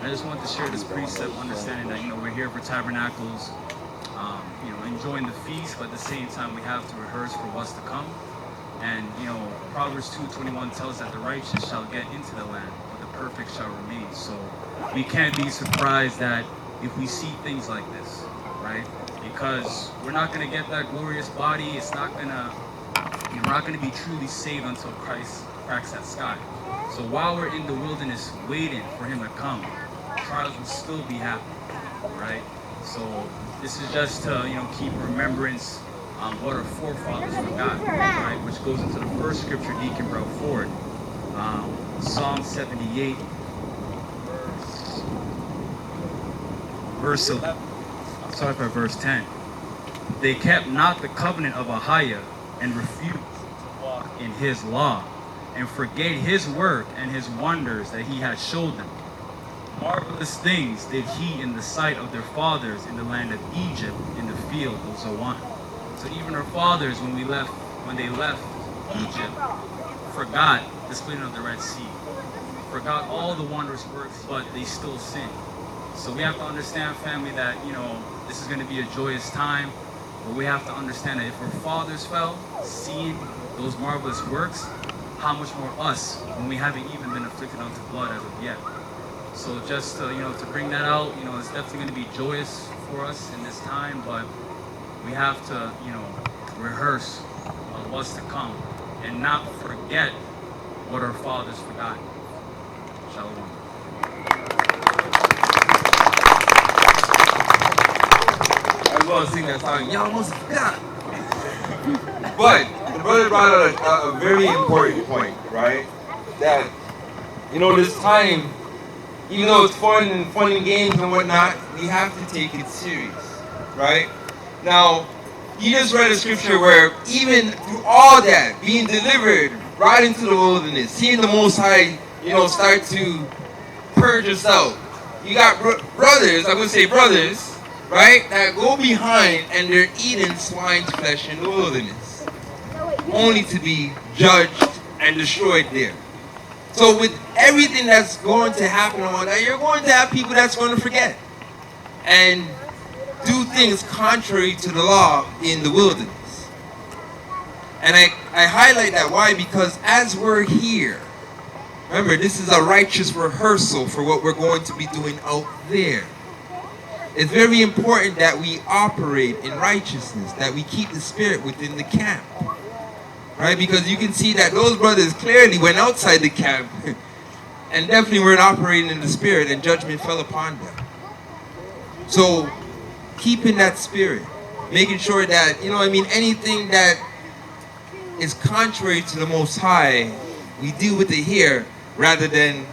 I just want to share this precept, understanding that, we're here for Tabernacles, enjoying the feast, but at the same time we have to rehearse for what's to come. And Proverbs 2:21 tells us that the righteous shall get into the land, but the perfect shall remain. So we can't be surprised that if we see things like this, right? Because we're not going to get that glorious body. It's not going to, we're not going to be truly saved until Christ cracks that sky. So while we're in the wilderness waiting for him to come, trials will still be happening, right? So this is just to, keep remembrance what our forefathers forgot, right? Which goes into the first scripture Deacon brought forward, Psalm 78, verse 11. I'm sorry for verse 10. They kept not the covenant of Ahiah and refused to walk in his law, and forgave his work and his wonders that he had showed them. Marvelous things did he in the sight of their fathers in the land of Egypt, in the field of Zoan. So even our fathers, when they left Egypt, forgot the splitting of the Red Sea, forgot all the wondrous works, but they still sinned. So we have to understand, family, that this is going to be a joyous time, but we have to understand that if our fathers fell, seeing those marvelous works, how much more us when we haven't even been afflicted unto blood as of yet. So just to bring that out, it's definitely going to be joyous for us in this time, but we have to rehearse what's to come and not forget what our fathers forgot. Shalom. I was going to sing that song, y'all almost forgot. But the brother brought out a very important point, right? That this time, even though it's fun and games and whatnot, we have to take it serious, right? Now, he just read a scripture where even through all that, being delivered right into the wilderness, seeing the Most High, start to purge us out. You got brothers, I'm going to say brothers, right, that go behind and they're eating swine's flesh in the wilderness, only to be judged and destroyed there. So with everything that's going to happen on that, you're going to have people that's going to forget and do things contrary to the law in the wilderness. And I highlight that. Why? Because as we're here, remember, this is a righteous rehearsal for what we're going to be doing out there. It's very important that we operate in righteousness, that we keep the spirit within the camp. Right? Because you can see that those brothers clearly went outside the camp and definitely weren't operating in the spirit, and judgment fell upon them. So, keeping that spirit, making sure that, anything that is contrary to the Most High, we deal with it here rather than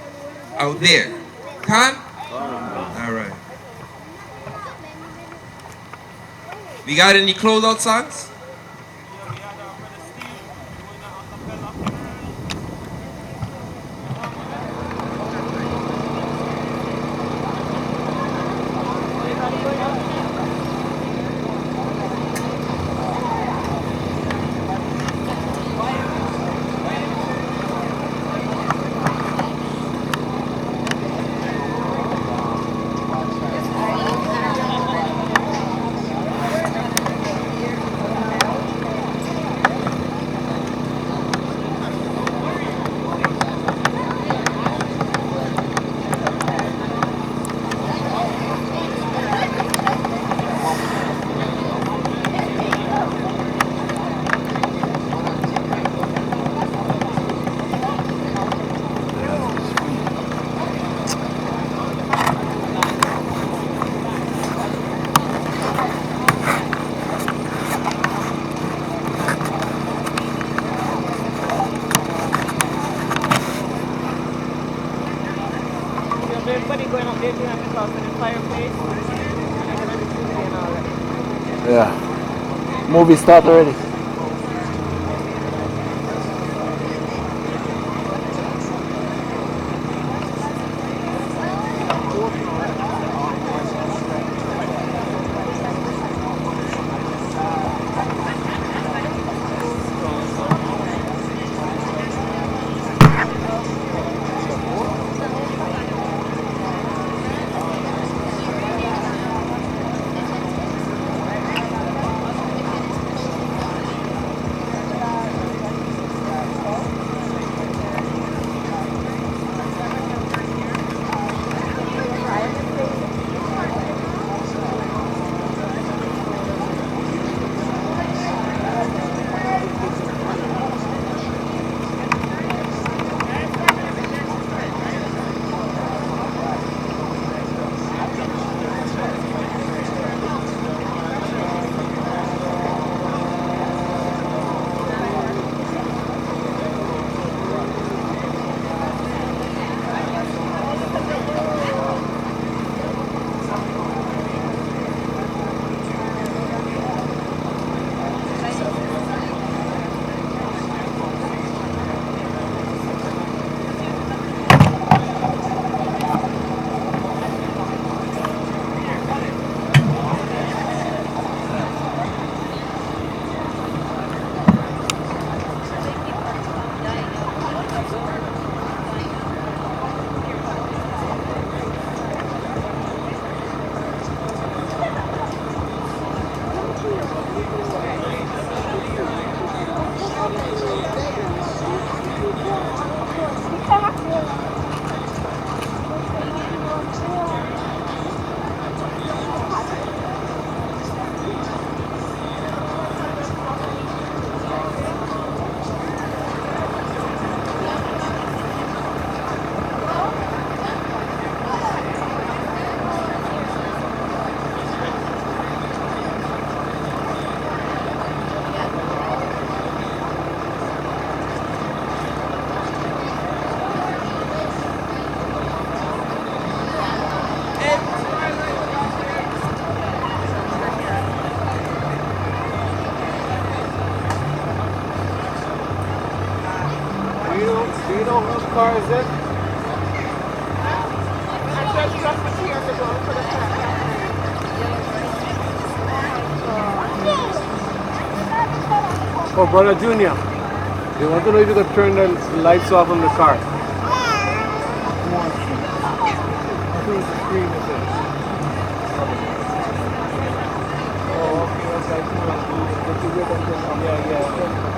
out there. Khan? All right. We got any closeout songs? Yeah. Movie start already. car is it? Oh, Brother Junior, they want to know if you could turn the lights off on the car. I think it's the screen is it? Oh, okay, okay, cool. Yeah, yeah.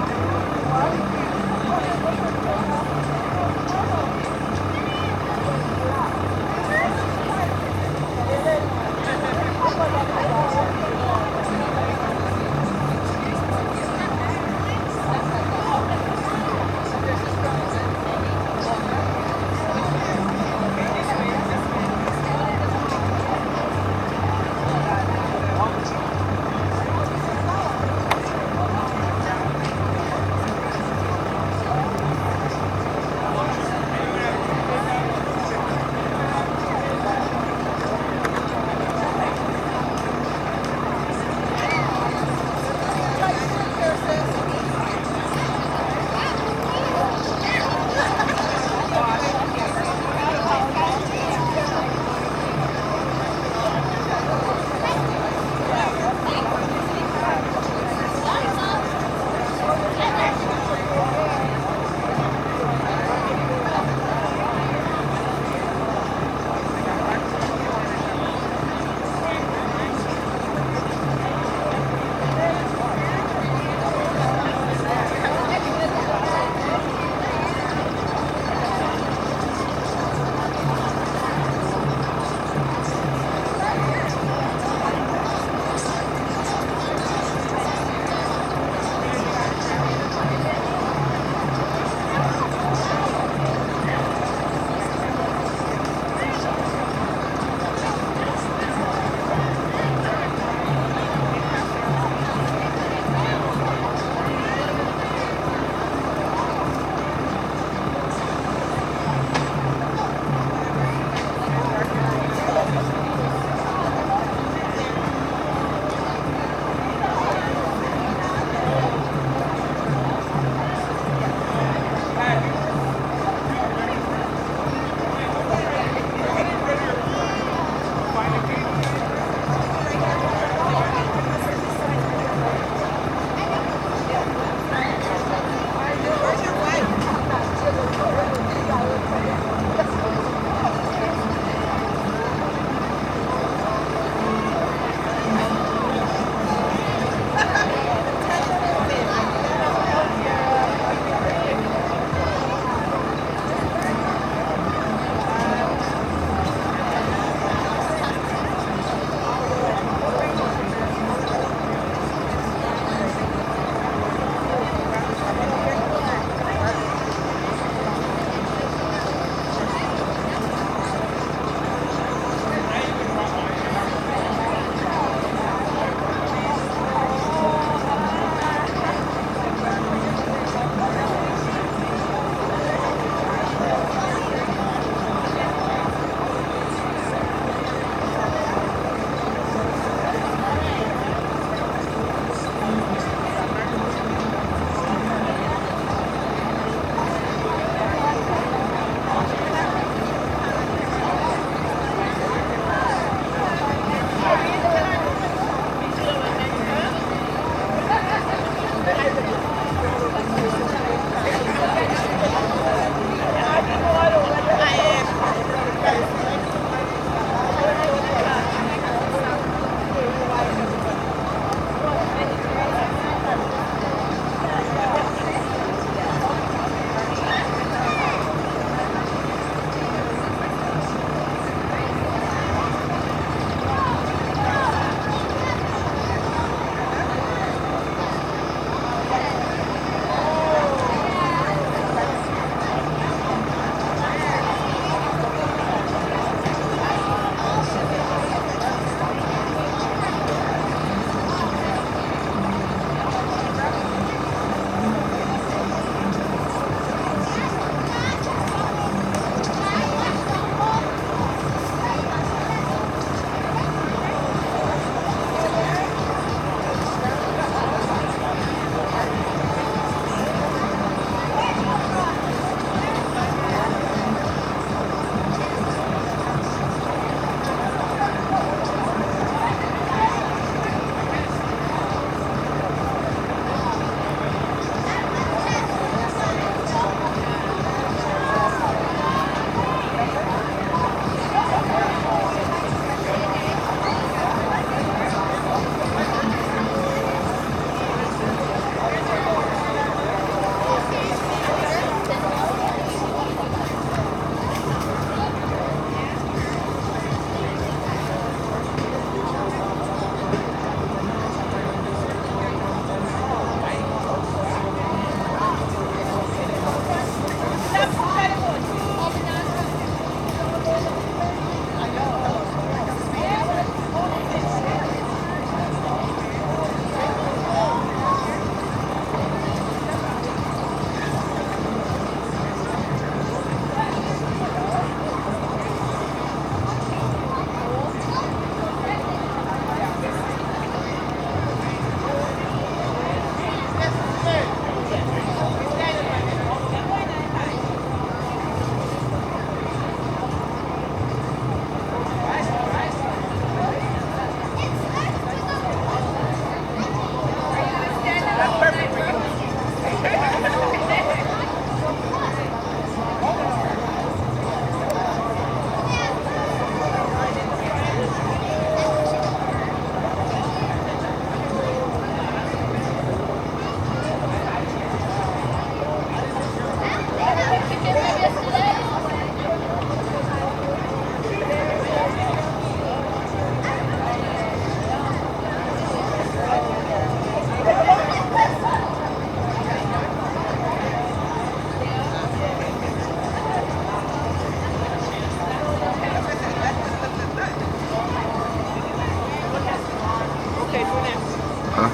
Huh?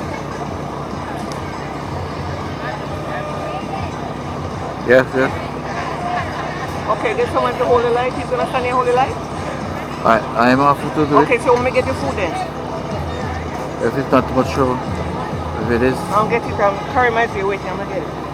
Yes, yes. Okay, get someone to hold the light. He's gonna stand here and hold the light? I am off to do it. Okay, so when we get your food then? If it's not too much trouble. If it is. I'll get it. Carry my feet waiting, I'm gonna get it.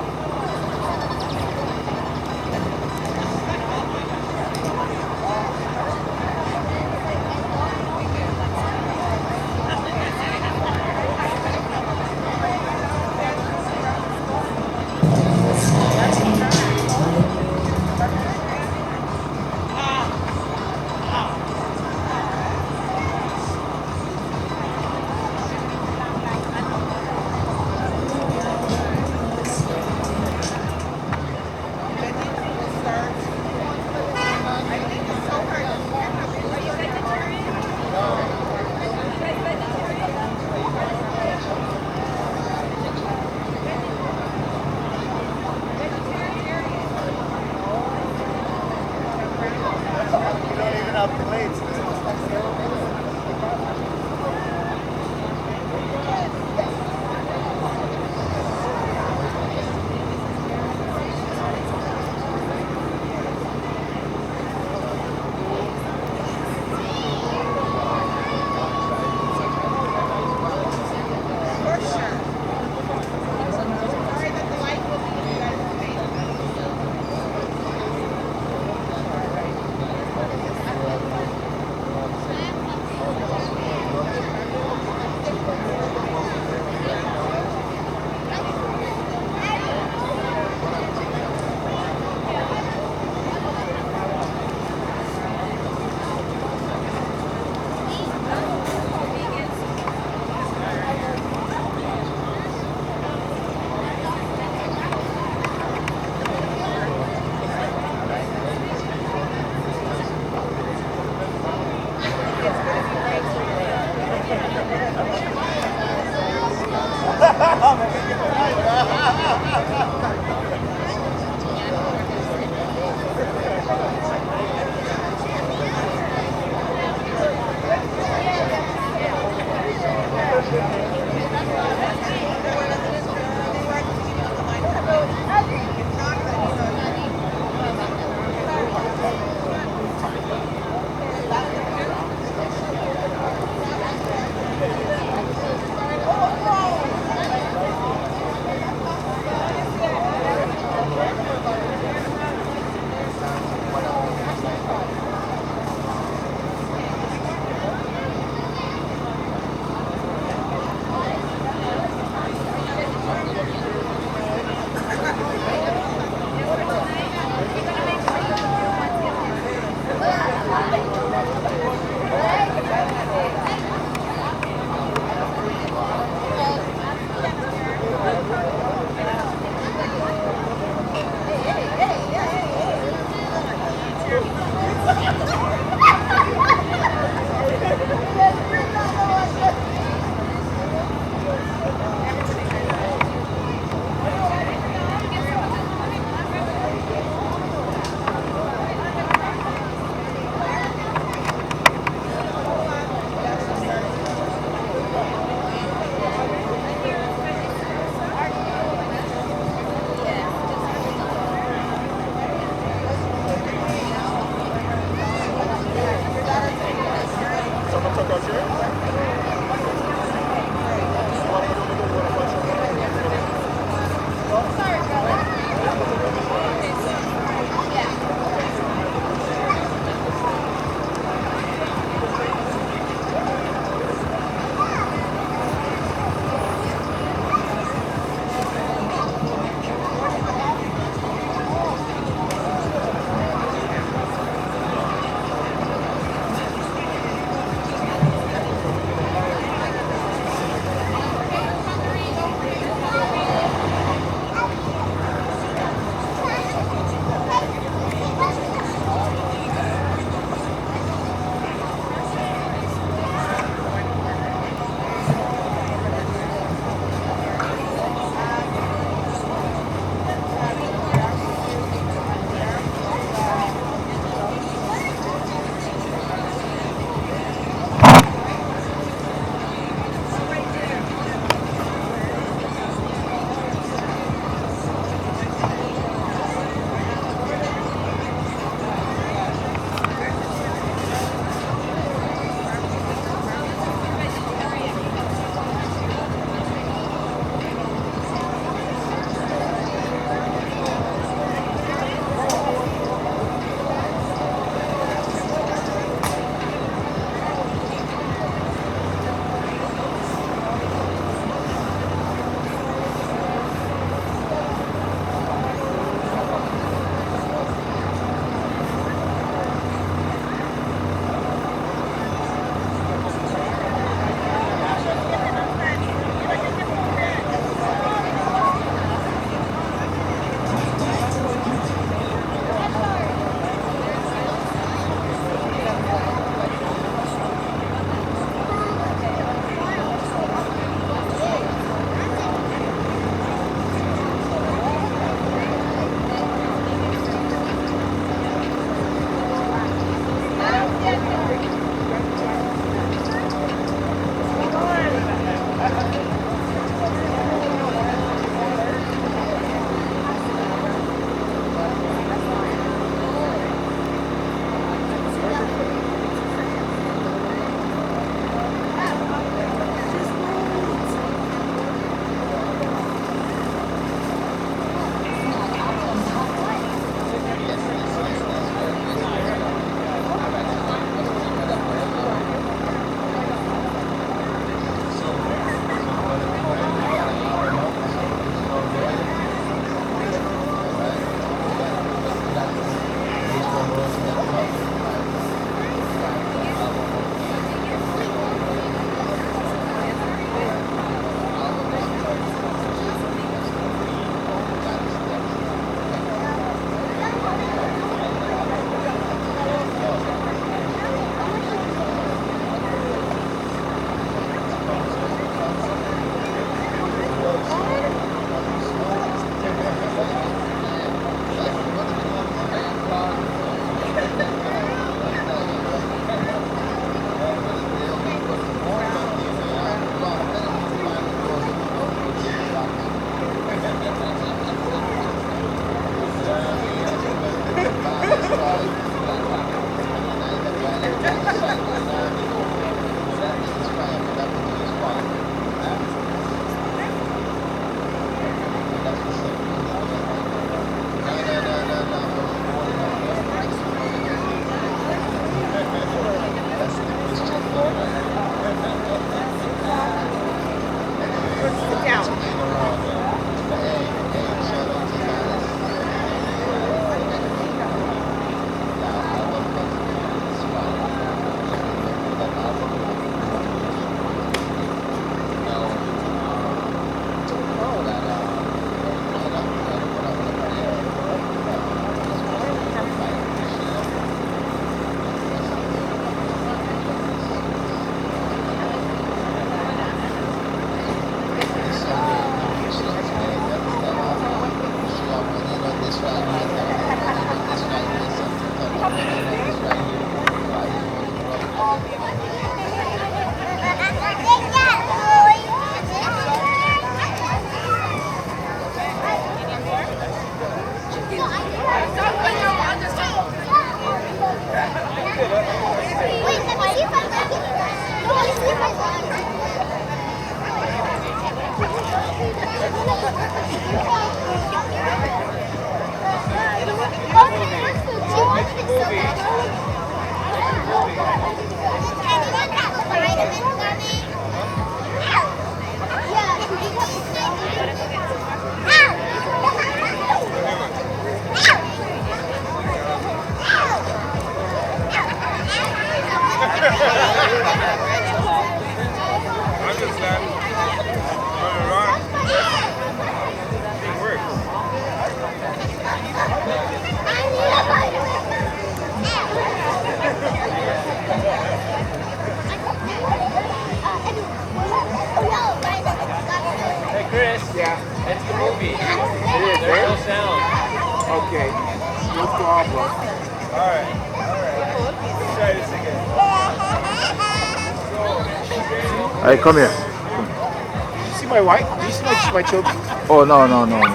Hey, come here. You see my wife? Do you see my children? Oh, no, no, no, no.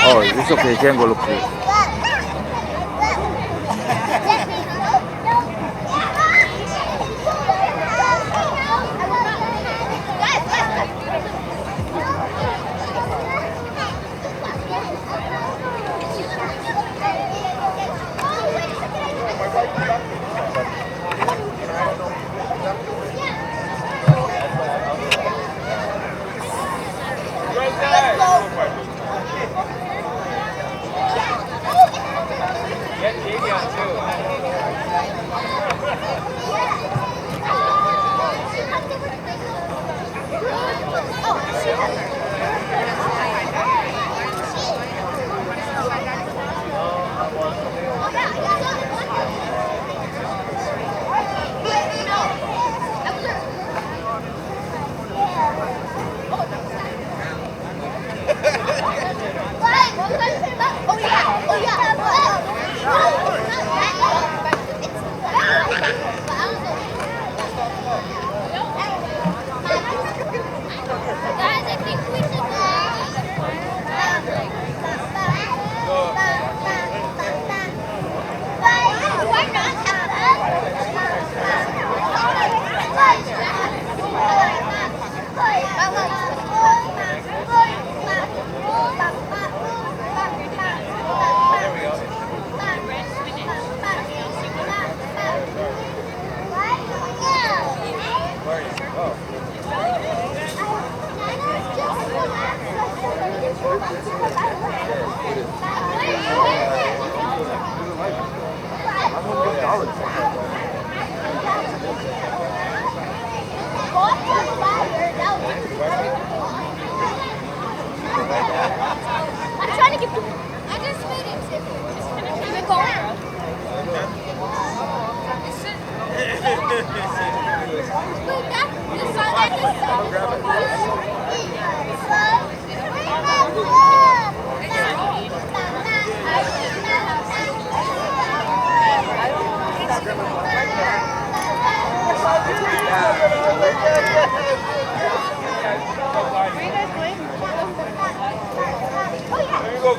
Oh, it's okay. You can go look for it.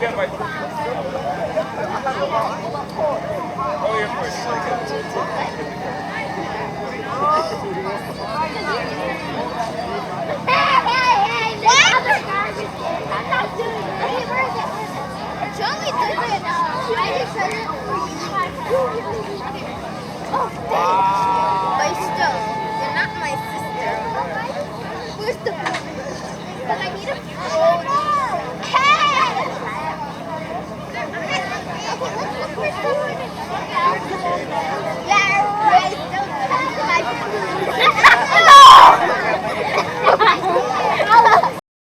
get my food. Oh, you're first. My stuff. You're not my sister. Where's the but I need a phone. Hey! Okay, let's look for food.